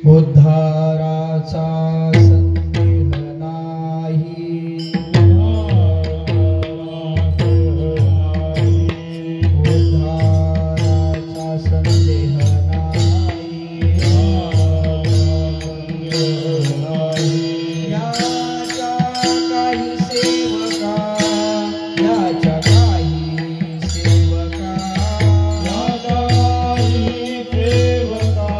उद्धाराचा संदेह नाही, उद्धाराचा संदेह नाही। याच्या काही सेवका, याच्या काही सेवका, याच्या काही सेवका,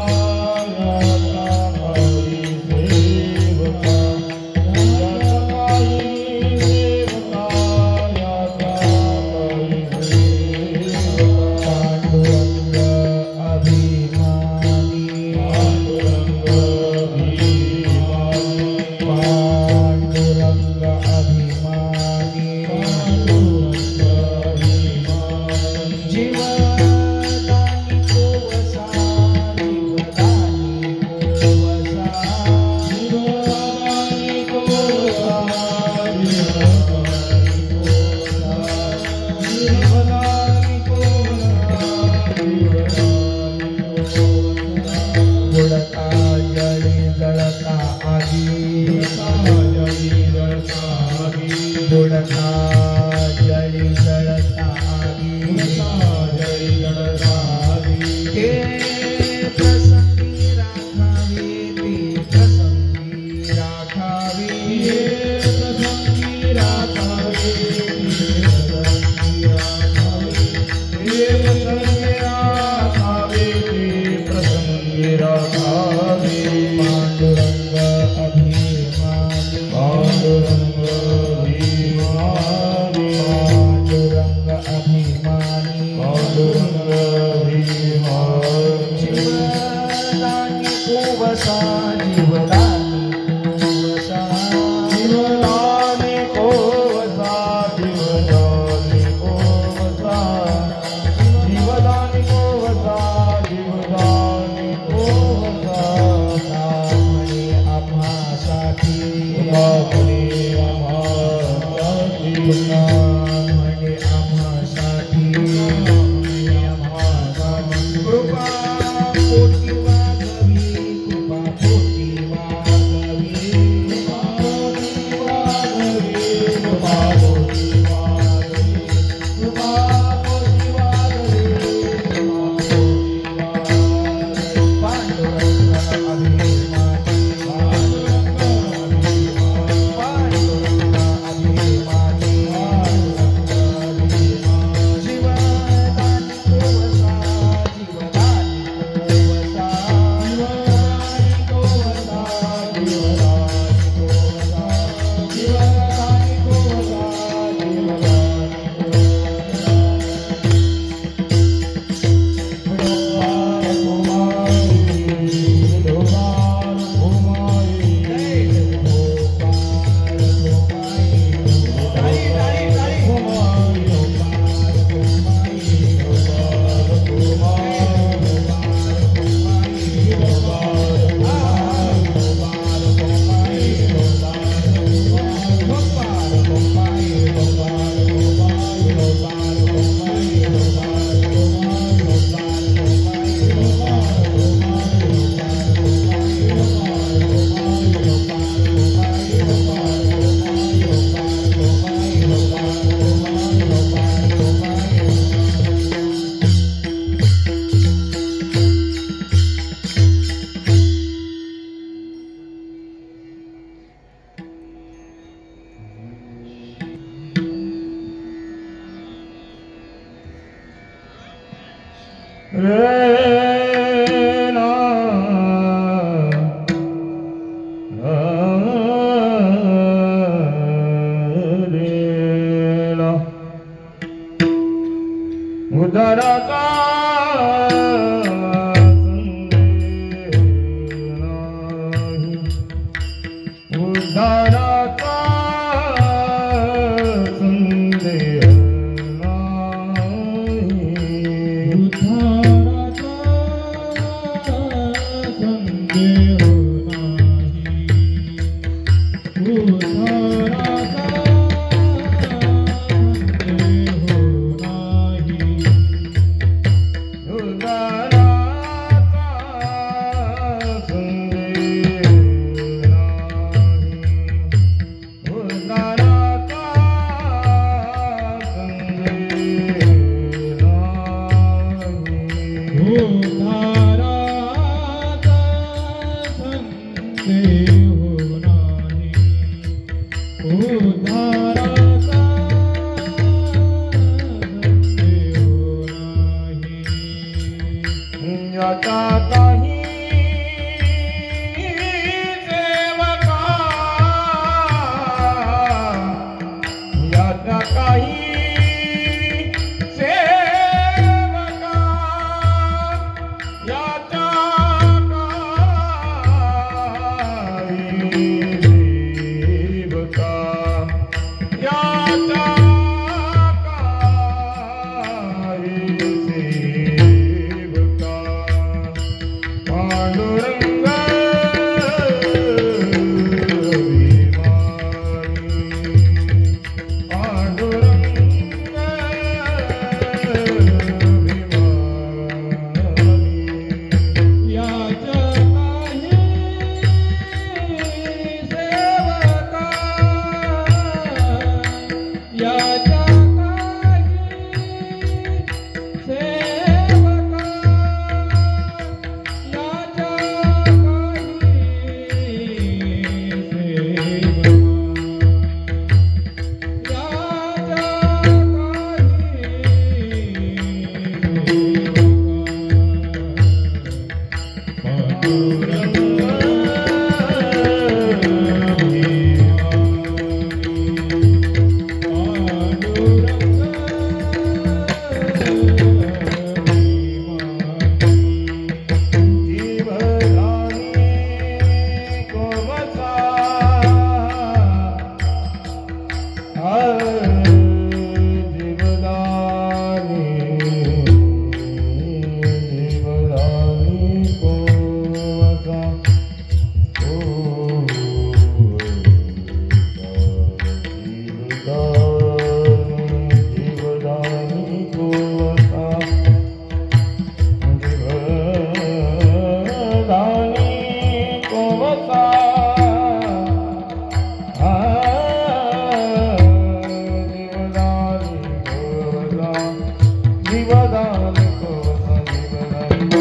जीवदान कोसा जीवदान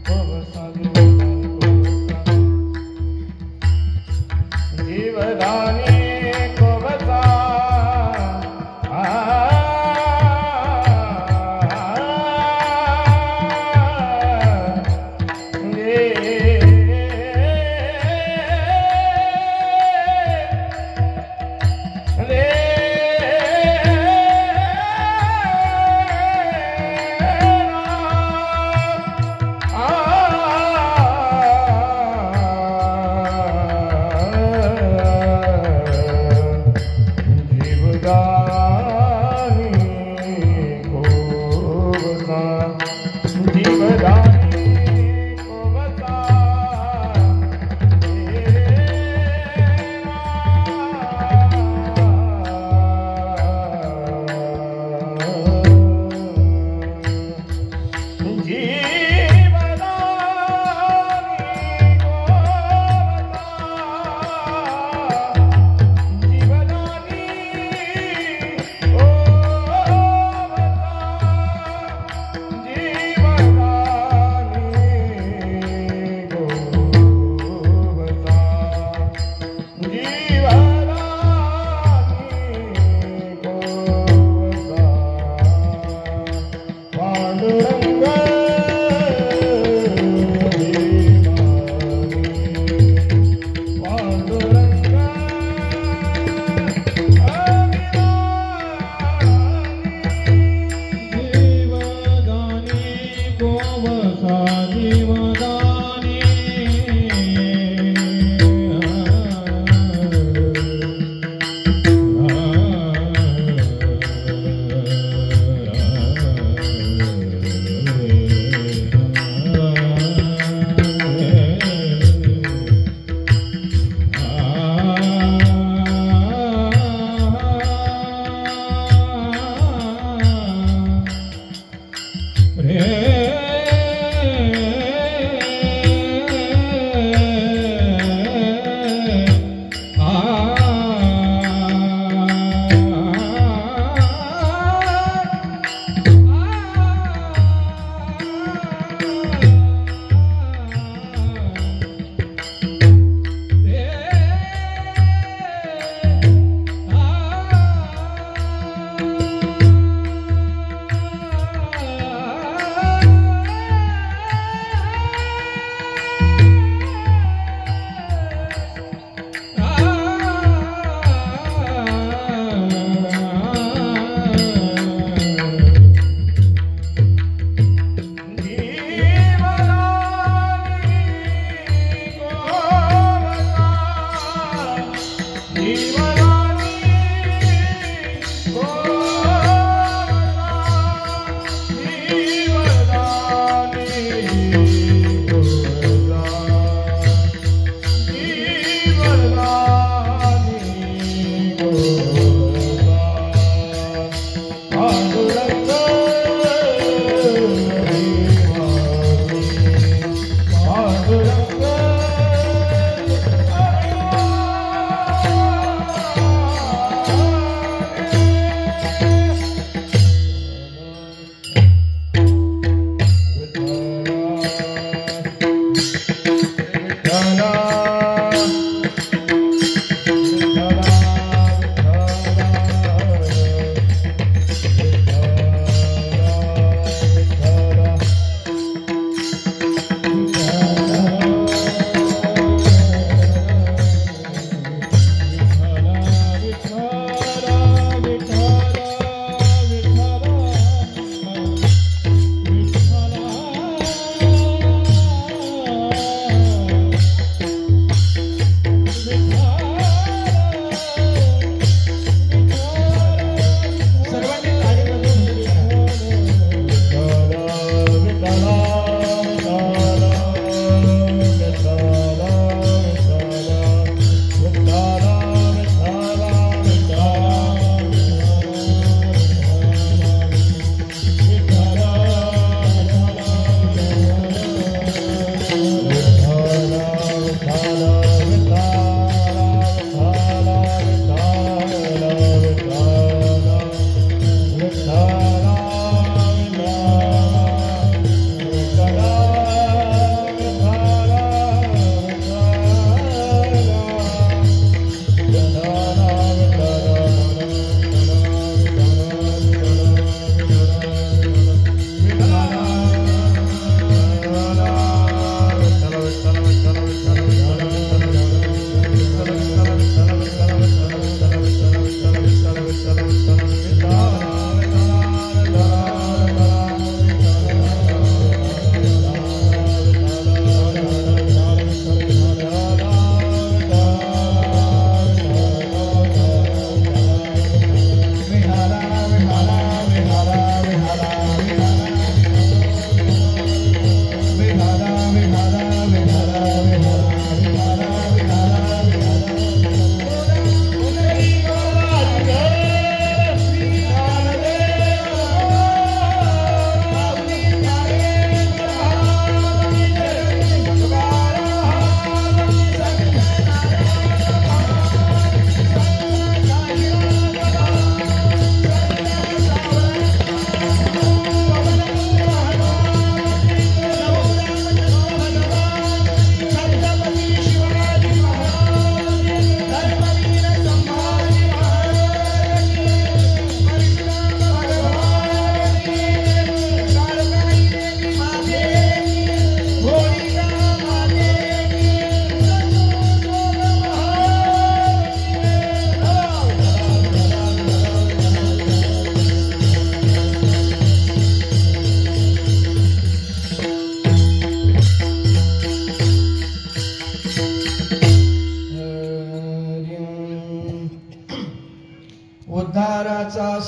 कोसा जीवदानी कोसा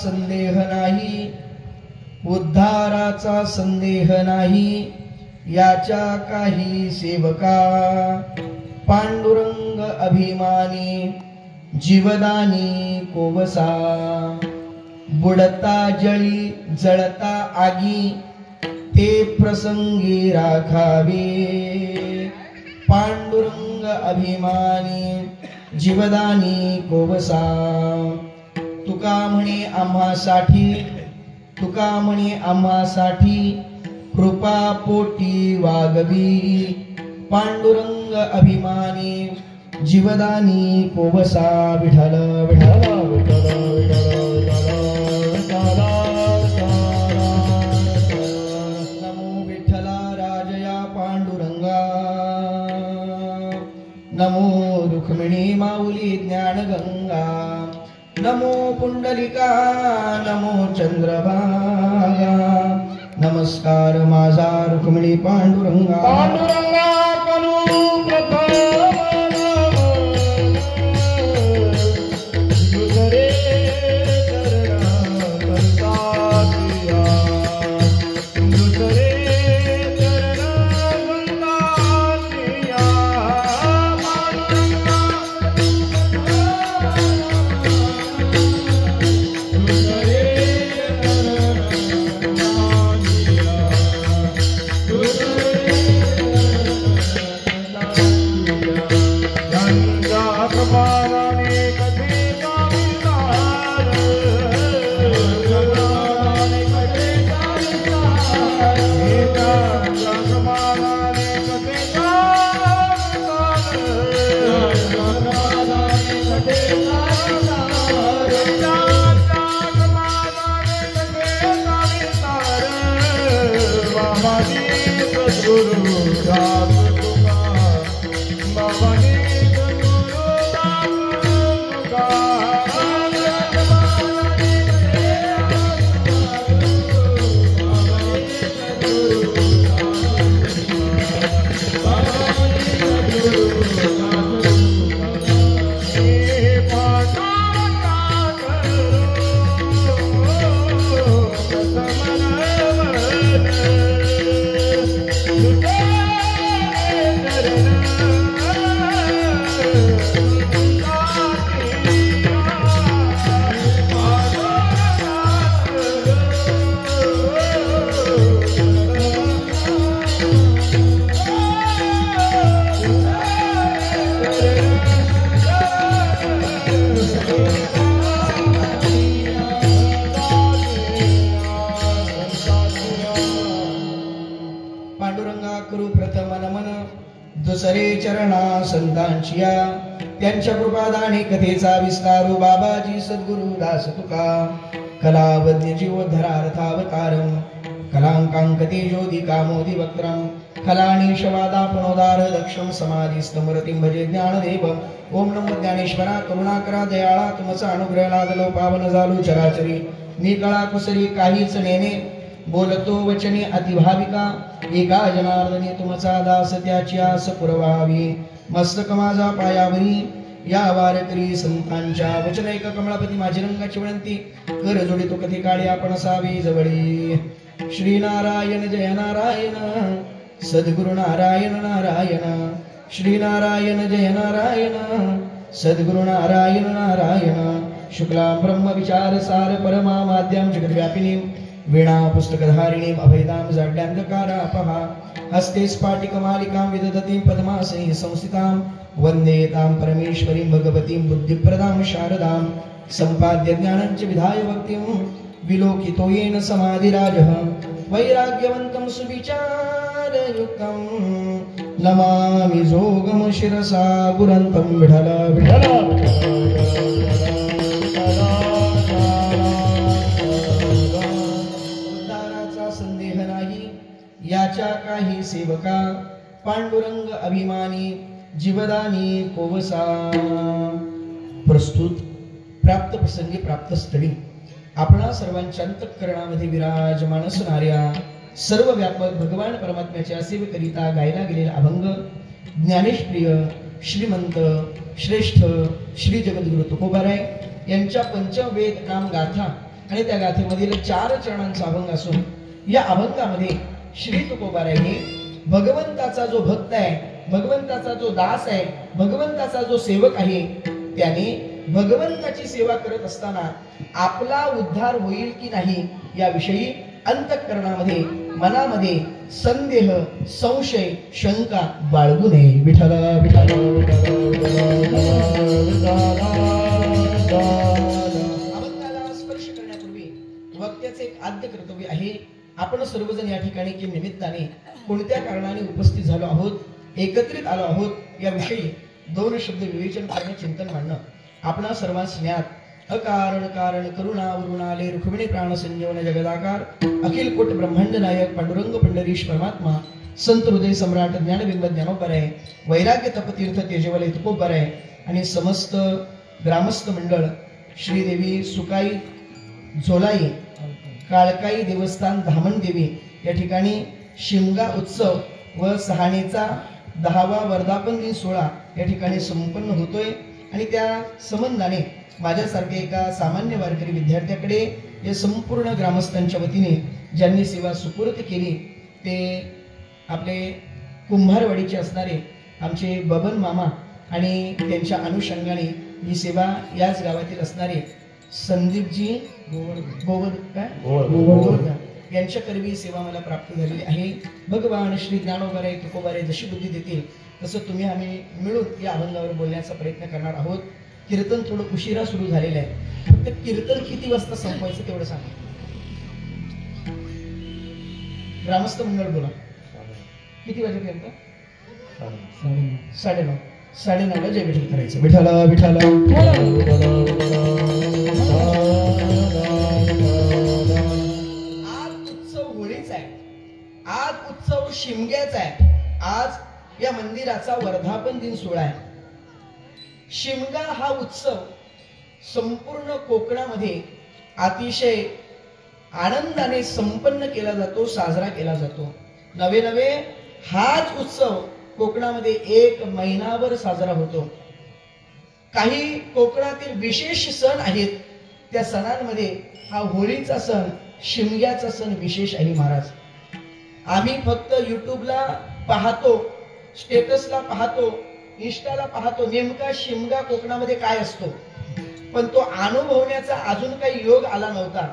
संदेह नाही, उद्धाराचा संदेह नाही, याच्या काही सेवका पांडुरंग अभिमानी जीवदानी कोवसा, बुडता जळी जळता आगी ते प्रसंगी राखावे, पांडुरंग अभिमानी जीवदानी कोवसा. तुका म्हणे आम्हासाठी, तुका म्हणे आम्हासाठी कृपा पोटी वागवी, पांडुरंग अभिमानी जीवदानी कोवसा. विठ्ठल विठ्ठल विठ्ठल नमो विठ्ठला राजया पांडुरंगा, नमो रुक्मिणी माऊली ज्ञानगंगा, नमो पुंडलिका, नमो चंद्रभागा. नमस्कार माझा रुक्मिणी पांडुरंगा. पांडुरंगा करू प्रथम दुसरे चरणा संतातिया, दुसरे चरणा संतातिया. दुसरे चरणा संतांचिया, त्यांच्या कृपादाने कथेचा विस्तारू. बाबाजी सद्गुरु दास तुका, कलावद्य जीवोद्धरार्थावतारम, कलांकांकते ज्योति कामोदि वक्त्रम, कलानीशवादापणोदार दक्षम समाधिस्तमूर्तिं भजे ज्ञानदेवम. ओम नमो ज्ञानेश्वरा करुणाकरा दयाळा, तुमचा अनुग्रह लादलो पावन झालो चराचरी. मी कळा कुसरी काहीच नेने, बोलतो वचने अतिभाविका. एका जनार्दनी तुमचा दास त्याची आस पुरवावी. मस्तक माझा पायावरी या वारकरी संतांच्या वचन ऐक कमळापती माझी रंगाची विनंती. कर जोडी तो कधी काळी आपण असावी जवळी. श्री नारायण जय नारायण, सद्गुरु नारायण नारायण. श्री नारायण जय नारायण, सद्गुरु नारायण नारायण. शुक्लां ब्रह्म विचार सार परमा माद्यां जगद्व्यापिनीं, वीणा पुस्तकधारिणीं अभेदां जाड्यान्धकारापहा. हस्ते स्फाटिकमालिकां विदधतीं पद्मासने संस्थितां, वन्दे तां परमेश्वरीं भगवतीं बुद्धिप्रदां शारदां. सम्पाद्य ज्ञानञ्च विधाय भक्तिं, विलोकितो येन समाधिराजः. वैराग्यवन्तं सुविचारयुक्तं, नमामि जोगं शिरसा गुरन्तं. विठ्ठल विठ्ठल संदेह नाही, याच्या काही सेवका पांडुरंग अभिमानी जीवदानी कोवसा. प्रस्तुत प्राप्त प्रसंगी प्राप्त स्थळी आपणा सर्वांच्या अंतःकरणामध्ये विराजमान असणाऱ्या सर्व व्यापक भगवान परमात्म्याच्या सेवेकरिता गायला गेलेला अभंग ज्ञानेशप्रिय श्रीमंत श्रेष्ठ श्री जगद्गुरु तुकोबाराय यांच्या पंचवेद नाम गाथा आणि त्या गाथेमधील 4 चरणांचा अभंग असून या अभंगामध्ये श्री तुकोबाराय हे भगवंताचा जो भक्त आहे, भगवंताचा जो दास आहे, भगवंताचा जो सेवक आहे, त्याने भगवंताची सेवा करत असताना आपला उद्धार होईल की नाही याविषयी अंतःकरणामध्ये मनामध्ये संदेह संशय शंका बाळगू नये. विठ्ठल विठ्ठल अभंगाला स्पर्श करण्यापूर्वी वक्त्याचे एक आद्य कर्तव्य आहे. आपण सर्वजण या ठिकाणी की निमित्ताने कोणत्या कारणाने उपस्थित झालो आहोत, एकत्रित आलो आहोत याविषयी 2 शब्द विवेचन करणे, चिंतन मांडणं. आपणा सर्वांस ज्ञात अकारण कारण करुणा वरुणाले रुक्मिणी प्राण संजीवन जगदाकार अखिल कोट ब्रह्मांड नायक पांडुरंग पंढरीश परमात्मा संत हृदय सम्राट ज्ञानबिंब ज्ञानोबराय वैराग्य तपतीर्थ तेजवलय तुकोबराय आणि समस्त ग्रामस्थ मंडळ श्रीदेवी सुकाई झोलाई काळकाई देवस्थान धामण देवी या ठिकाणी शिमगा उत्सव व सहाणीचा 10वा वर्धापन दिन सोहळा या ठिकाणी संपन्न होतोय. आणि त्या संबंधाने माझ्यासारखे एका सामान्य वारकरी विद्यार्थ्याकडे या संपूर्ण ग्रामस्थांच्या वतीने ज्यांनी सेवा सुपूर्द केली ते आपले कुंभारवाडीचे असणारे आमचे बबन मामा आणि त्यांच्या अनुषंगाने ही सेवा याच गावातील असणारे संदीपजी गोवर्धन यांच्या करवी सेवा मला प्राप्त झालेली आहे. भगवान श्री ज्ञानोबराय तुकोबाराय जशी बुद्धी देतील तसं तुम्ही आम्ही मिळून या अभंगावर बोलण्याचा प्रयत्न करणार आहोत. कीर्तन थोडं उशिरा सुरू झालेलं आहे, फक्त कीर्तन किती वाजता संपवायचं तेवढं सांगा. ग्रामस्थ मंडळ बोला किती वाजेपर्यंत? 9:30. 9:30ला जय विठ्ठल करायचं. विठ्ठल विठ्ठल आज उत्सव होळीचा आहे, आज उत्सव शिमग्याचा आहे. आज या मंदिराचा वर्धापन दिन सोहळा आहे. शिमगा हा उत्सव संपूर्ण कोकणामध्ये अतिशय आनंदाने संपन्न केला जातो, साजरा केला जातो. नवे नवे हाच उत्सव कोकणामध्ये 1 महिनाभर साजरा होतो. काही कोकणातील विशेष सण आहेत, त्या सणांमध्ये हा होळीचा सण, शिमग्याचा सण विशेष आहे. महाराज, आम्ही फक्त युट्यूबला पाहतो, स्टेटसला पाहतो, इंस्टाला पाहतो नेमका शिमगा कोकणामध्ये काय असतो, पण तो अनुभवण्याचा अजून काही योग आला नव्हता.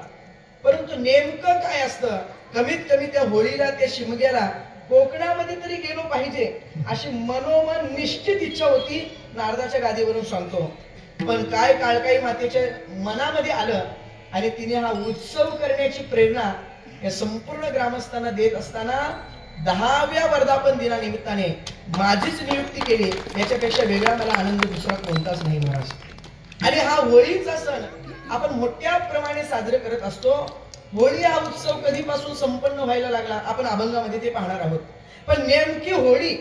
परंतु नेमकं काय असतं, कमीत कमी त्या होळीला, त्या शिमग्याला कोकणामध्ये तरी गेलो पाहिजे अशी मनोमन निश्चित इच्छा होती. नारदाच्या गादीवरून सांगतो, पण काय काळकाई मातेच्या मनामध्ये आलं आणि तिने हा उत्सव करण्याची प्रेरणा या संपूर्ण ग्रामस्थांना देत असताना 10व्या वर्धापन दिनानिमित्ताने माझीच नियुक्ती केली. याच्यापेक्षा वेगळा मला आनंद दुसरा कोणताच नाही महाराज. आणि हा होळीचा सण आपण मोठ्या प्रमाणे साजरे करत असतो. होळी हा उत्सव कधीपासून संपन्न व्हायला लागला आपण अभंगामध्ये ते पाहणार आहोत. पण नेमकी होळी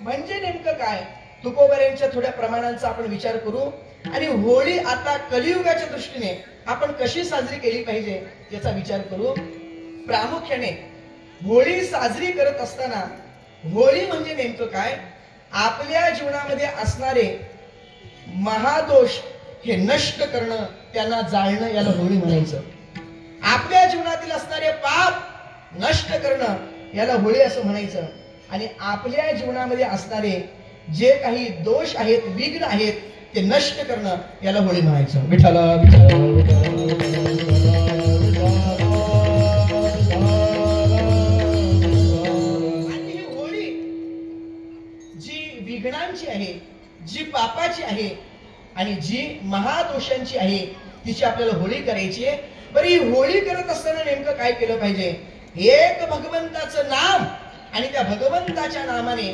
म्हणजे नेमकं काय, तुकोबारायांच्या थोड्या प्रमाणांचा आपण विचार करू आणि होळी आता कलियुगाच्या दृष्टीने आपण कशी साजरी केली पाहिजे याचा विचार करू. प्रामुख्याने होळी साजरी करत असताना होळी म्हणजे नेमकं काय, आपल्या जीवनामध्ये असणारे महादोष हे नष्ट करणं, त्यांना जाळणं, याला होळी म्हणायचं. आपल्या जीवनातील असणारे पाप नष्ट करणं याला होळी असं म्हणायचं. आणि आपल्या जीवनामध्ये असणारे जे काही दोष आहेत, विघ्न आहेत, ते नष्ट करणं याला होळी म्हणायचं. विठ्ठल आणि ही होळी जी विघ्नांची आहे, जी पापाची आहे आणि जी महादोषांची आहे, तिची आपल्याला होळी करायची आहे. बरं, ही होळी करत असताना नेमकं काय केलं पाहिजे, एक भगवंताचं नाम आणि त्या भगवंताच्या नामाने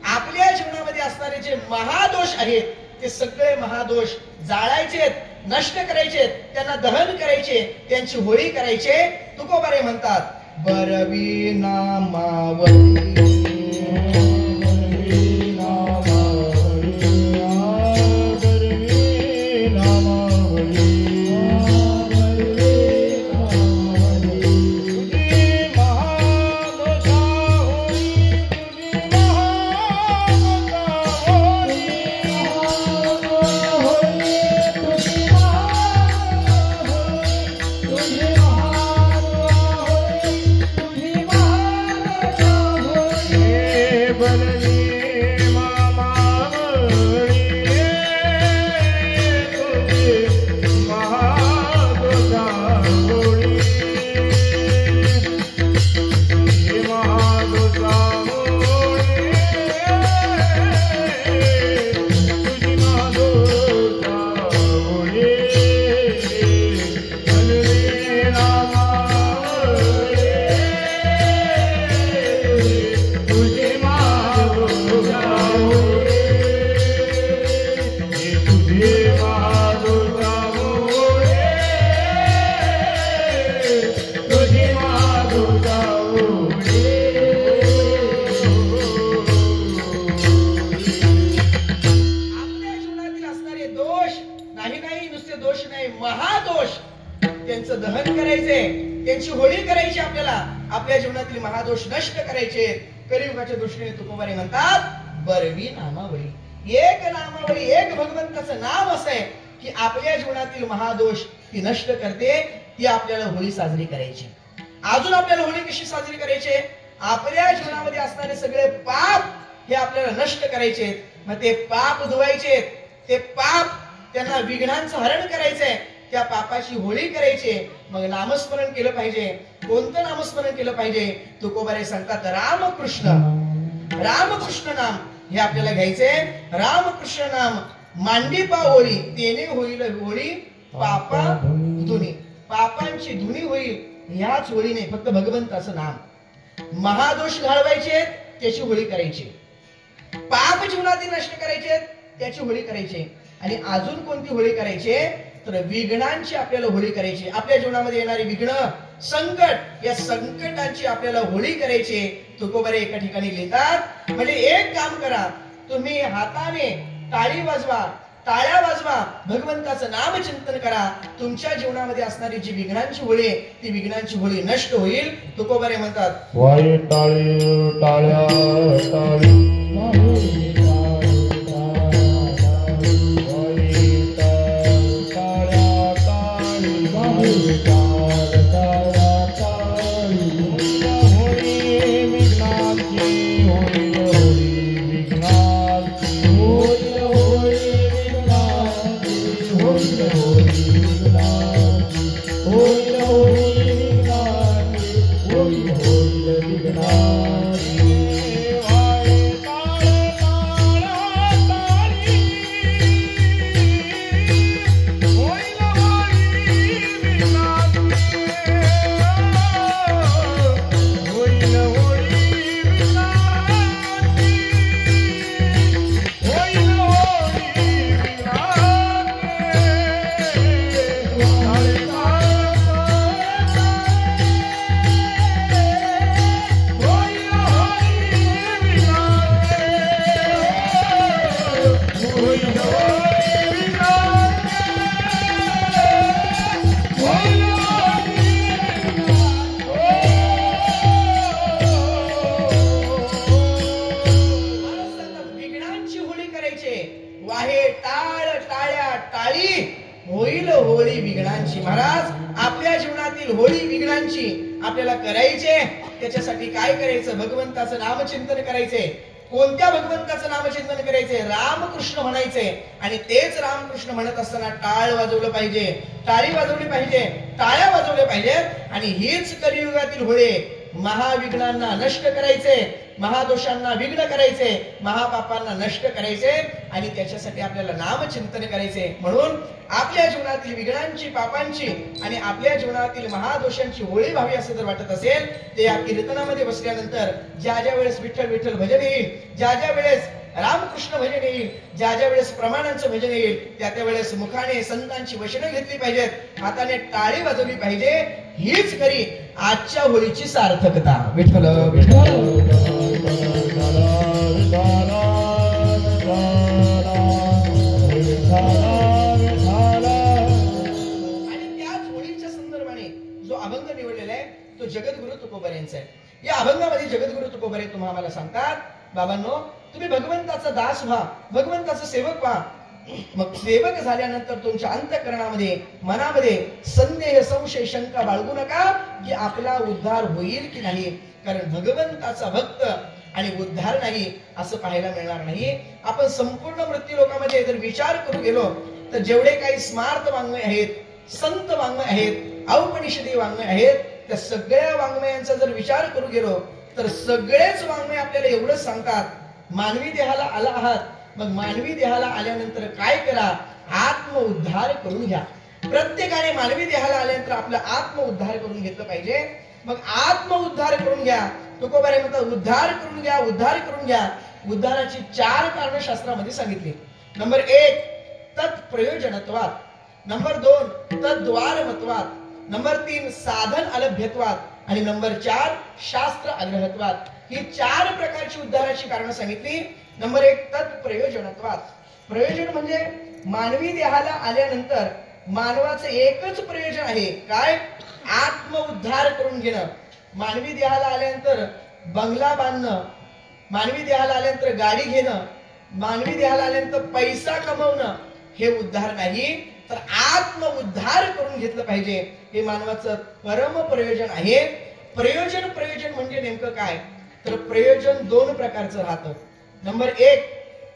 आपल्या जीवनामध्ये असणारे जे महादोष आहेत ते सगळे महादोष जाळायचेत, नष्ट करायचेत, त्यांना दहन करायचे, त्यांची होळी करायचे. तुकोबारे म्हणतात, बरवी नामावली तुझे त्यांची होळी करायची आपल्याला, आपल्या जीवनातील महादोष नष्ट करायचे. कलियुगाच्या दृष्टीने तुकोबारे म्हणतात बरवी नामावळी. एक नामावळी, एक भगवंताचं नाम असं आहे की आपल्या जीवनातील महादोष ती नष्ट करते. ती आपल्याला होळी साजरी करायची. अजून आपल्याला होळी कशी साजरी करायची? आपल्या जीवनामध्ये असणारे सगळे पाप हे आपल्याला नष्ट करायचे. मग ते पाप धुवायचे, ते पाप त्यांना विघ्नांचं हरण करायचंय, त्या पापाची होळी करायची. मग नामस्मरण केलं पाहिजे. कोणतं नामस्मरण केलं पाहिजे? तुकोबारे सांगतात रामकृष्ण. रामकृष्ण नाम हे आपल्याला घ्यायचंय. रामकृष्ण नाम मांडीपा होळी, तेने होईल होळी पापा धुनी. पापांची धुनी होईल ह्याच होळीने, फक्त भगवंताचं नाम. महादोष घालवायचे, त्याची होळी करायची. पाप जीवनातील नष्ट करायचे, त्याची होळी करायची. आणि अजून कोणती होळी करायची? तर विघ्नांची आपल्याला होळी करायची. आपल्या जीवनामध्ये येणारी विघ्न, संकट, या संकटांची आपल्याला होळी करायची. तुकोबारे एका ठिकाणी लिहितात, म्हणजे एक काम करा, तुम्ही हाताने टाळी वाजवा, टाळ्या वाजवा, भगवंताचं नाम चिंतन करा. तुमच्या जीवनामध्ये असणारी जी विघ्नांची होळी, ती विघ्नांची होळी नष्ट होईल. तुकोबारे म्हणतात वाई टाळी टाळ्या टाळी वाहे टाळ टाळ्या टाळी होईल होळी विघ्नांची. महाराज, आपल्या जीवनातील होळी विघ्नांची आपल्याला करायचे. त्याच्यासाठी काय करायचं? भगवंताचं नामचिंतन करायचे. कोणत्या भगवंताचं नामचिंतन करायचे? रामकृष्ण म्हणायचे. आणि तेच रामकृष्ण म्हणत असताना टाळ वाजवलं पाहिजे, टाळी वाजवली पाहिजे, टाळ्या वाजवल्या पाहिजेत. आणि हीच कलियुगातील होळी. महाविघ्नांना नष्ट करायचे, महादोषांना विघ्न करायचे, महापापांना नष्ट करायचे. आणि त्याच्यासाठी आपल्याला नामचिंतन करायचे. म्हणून आपल्या जीवनातील विघ्नांची, पापांची आणि आपल्या जीवनातील महादोषांची होळी व्हावी असं जर वाटत असेल, ते या कीर्तनामध्ये बसल्यानंतर ज्या ज्या वेळेस विठ्ठल विठ्ठल भजन येईल, ज्या ज्या वेळेस रामकृष्ण भजन येईल, ज्या ज्या वेळेस प्रमाणांचं भजन येईल, त्या त्या वेळेस मुखाने संतांची वचनं घेतली पाहिजेत, हाताने टाळी वाजवली पाहिजे. हीच खरी आजच्या होळीची सार्थकता. विठ्ठल विठ्ठल. अभंग निवडलेला आहे तो जगद्गुरु तुकोबारे यांचा आहे. या अभंगामध्ये जगद्गुरु तुकोबारे तुम्हाला आम्हाला सांगतात, बाबांनो, तुम्ही भगवंताचा दास व्हा, भगवंताचा सेवक व्हा. मग सेवक झाल्यानंतर तुमच्या अंतःकरणामध्ये, मनामध्ये संदेह, संशय, शंका बाळगू नका की आपला उद्धार होईल की नाही. कारण भगवंताचा भक्त आणि उद्धार नाही असं पाहायला मिळणार नाही. आपण संपूर्ण मृत्यू लोकांमध्ये जर विचार करू गेलो तर जेवढे काही स्मार्त वाङ्मय आहेत, संत वाङ्मय आहेत, औपनिषदी वाङ्मय आहेत, त्या सगळ्या वाङ्मयांचा जर विचार करू गेलो तर सगळेच वाङ्मय आपल्याला एवढंच सांगतात, मानवी देहाला आला आहात, मग मानवी देहाला आल्यानंतर काय करा? आत्म उद्धार करून घ्या. प्रत्येकाने मानवी देहाला आल्यानंतर आपला आत्म उद्धार करून घेतलं पाहिजे. मग आत्म उद्धार करून घ्या. तुकोबारे म्हणतात उद्धार करून घ्या, उद्धार करून घ्या. उद्धाराची 4 कारण शास्त्रामध्ये सांगितली. नंबर 1 तत्प्रयोजनत्वात, नंबर 2 तद्वारमत्वात, नंबर 3 साधन अलभ्यत्वात आणि नंबर 4 शास्त्र आग्रहत्वात. ही 4 प्रकारची उद्धाराची कारण सांगितली. नंबर 1 तत्प्रयोजनत्वात. प्रयोजन म्हणजे मानवी देहाला आल्यानंतर मानवाचं एकच प्रयोजन आहे, काय? आत्मउद्धार करून घेणं. मानवी देहाला आल्यानंतर बंगला बांधणं, मानवी देहाला आल्यानंतर गाडी घेणं, मानवी देहाला आल्यानंतर पैसा कमवणं हे उद्धार नाही, तर आत्मउद्धार करून घेतलं पाहिजे. हे मानवाचं परम प्रयोजन आहे. प्रयोजन म्हणजे नेमकं काय? तर प्रयोजन दोन प्रकारचं राहतं. नंबर 1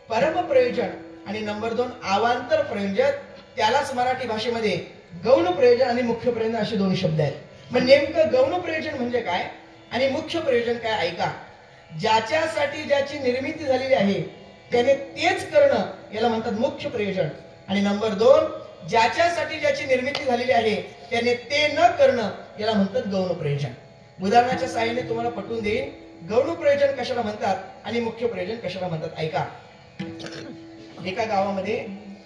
परम प्रयोजन आणि नंबर 2 अवांतर प्रयोजन. त्यालाच मराठी भाषेमध्ये गौण प्रयोजन आणि मुख्य प्रयोजन असे दोन शब्द आहेत. मग नेमकं गौण प्रयोजन म्हणजे काय आणि मुख्य प्रयोजन काय? ऐका. ज्याच्यासाठी ज्याची निर्मिती झालेली आहे त्याने तेच करणं याला म्हणतात मुख्य प्रयोजन. आणि नंबर 2 ज्याच्यासाठी ज्याची निर्मिती झालेली आहे त्याने ते न करणं याला म्हणतात गौण प्रयोजन. उदाहरणाच्या साहाय्याने तुम्हाला पटवून देईन गौण प्रयोजन कशाला म्हणतात आणि मुख्य प्रयोजन कशाला म्हणतात. ऐका. एका गावामध्ये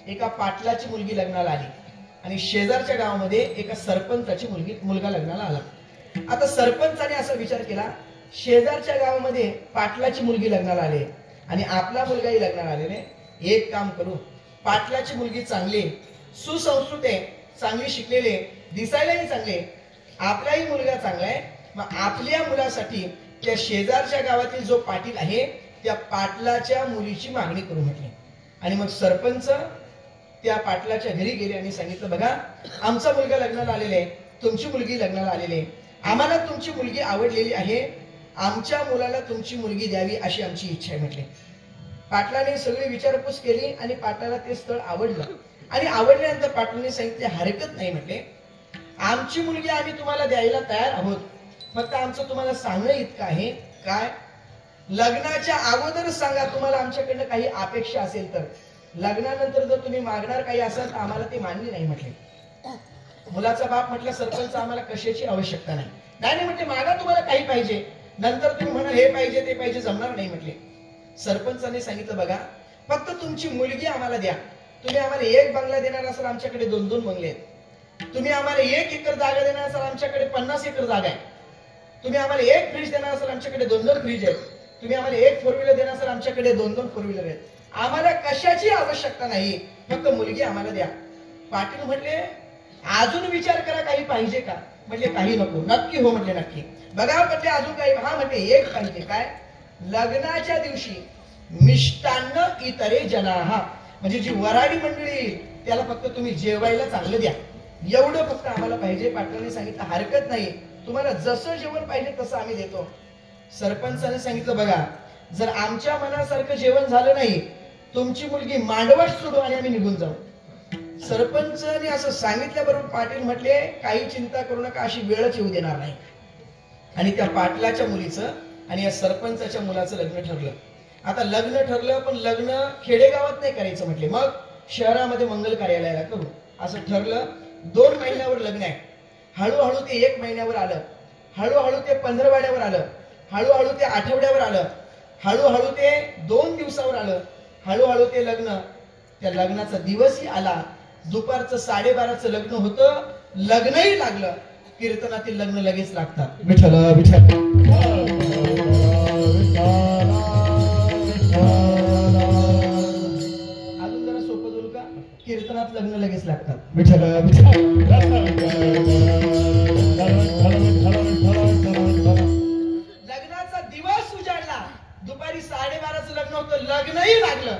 एका पाटलाची मुलगी लग्नाला आली आणि शेजारच्या गावामध्ये एका सरपंचाची मुलगा लग्नाला आला. आता सरपंचाने असा विचार केला, शेजारच्या गावामध्ये पाटलाची मुलगी लग्नाला आली आणि आपला मुलगाही लग्नाला आलेले, एक काम करू, पाटलाची मुलगी चांगली, सुसंस्कृत आहे, चांगली शिकलेले, दिसायलाही चांगले, आपलाही मुलगा चांगला आहे, मग आपल्या मुलासाठी त्या शेजारच्या गावातील जो पाटील आहे त्या पाटलाच्या मुलीची मागणी करू म्हटली. आणि मग सरपंच त्या पाटलाच्या घरी गेले आणि सांगितलं, बघा आमचा मुलगा लग्नाला आलेला आहे, तुमची मुलगी लग्नाला आलेली आहे, आम्हाला तुमची मुलगी आवडलेली आहे, आमच्या मुलाला तुमची मुलगी द्यावी अशी आमची इच्छा आहे म्हटले. पाटलाने सगळी विचारपूस केली आणि पाटलाला ते स्थळ आवडलं आणि आवडल्यानंतर पाटलाने सांगितले, हरकत नाही म्हटले, आमची मुलगी आम्ही तुम्हाला द्यायला तयार आहोत, फक्त आमचं तुम्हाला सांगणं इतकं आहे, काय? लग्नाच्या अगोदरच सांगा तुम्हाला आमच्याकडनं काही अपेक्षा असेल तर, लग्नानंतर जर तुम्ही मागणार काही असेल तर आम्हाला ते मान्य नाही म्हटले. मुलाचा बाप म्हटलं, सरपंच आम्हाला कशाची आवश्यकता नाही. नाही म्हटले, मागा तुम्हाला काही पाहिजे, नंतर तुम्ही म्हणाल हे पाहिजे ते पाहिजे, जमणार नाही म्हटले. सरपंचाने सांगितलं, बघा फक्त तुमची मुलगी आम्हाला द्या. तुम्ही आम्हाला एक बंगला देणार असाल, आमच्याकडे 2-2 बंगले आहेत. तुम्ही आम्हाला 1 एकर जागा देणार असाल, आमच्याकडे 50 एकर जागा आहे. तुम्ही आम्हाला 1 फ्रीज देणार असाल, आमच्याकडे 2-2 फ्रीज आहेत. तुम्ही आम्हाला 1 4 व्हीलर देणार असाल, आमच्याकडे 2-2 4 व्हीलर आहेत. आम्हाला कशाची आवश्यकता नाही, फक्त मुलगी आम्हाला द्या. पाटील म्हटले, अजून विचार करा काही पाहिजे का? म्हटले काही नको. नक्की हो म्हटले, नक्की. बघा म्हटले अजून काही? हा म्हटले, एक पाहिजे. काय? लग्नाच्या दिवशी मिष्टान्न इतरे जनाहा, म्हणजे जी वराडी मंडळी त्याला फक्त तुम्ही जेवायला चांगलं द्या, एवढं फक्त आम्हाला पाहिजे. पाटलांनी सांगितलं, हरकत नाही, तुम्हाला जसं जेवण पाहिजे तसं आम्ही देतो. सरपंचाने सांगितलं, बघा जर आमच्या मनासारखं जेवण झालं नाही, तुमची मुलगी मांडवट सोडू आणि आम्ही निघून जाऊ. सरपंचाने असं सांगितल्याबरोबर पाटील म्हटले, काही चिंता करू नका, अशी वेळच येऊ देणार नाही. आणि त्या पाटलाच्या मुलीचं आणि या सरपंचाच्या मुलाचं लग्न ठरलं. आता लग्न ठरलं, पण लग्न खेडेगावात नाही करायचं म्हटले, मग शहरामध्ये मंगल कार्यालयाला करू असं ठरलं. 2 महिन्यावर लग्न आहे. हळूहळू ते 1 महिन्यावर आलं, हळूहळू ते 15वाड्यावर आलं, हळूहळू ते आठवड्यावर आलं, हळूहळू ते 2 दिवसावर आलं, हळूहळू ते लग्न, त्या लग्नाचा दिवसही आला. दुपारचं 12:30चं लग्न होतं, लग्नही लागलं. कीर्तनातील लग्न लगेच लागतात. विठ्ठल विठ्ठल. अजून जरा सोपं बोलू का? कीर्तनात लग्न लगेच लागतात. विठ्ठल विठ्ठल. लग्नाचा दिवस उजाडला, दुपारी 12:30चं लग्न होतं, लग्नही लागलं.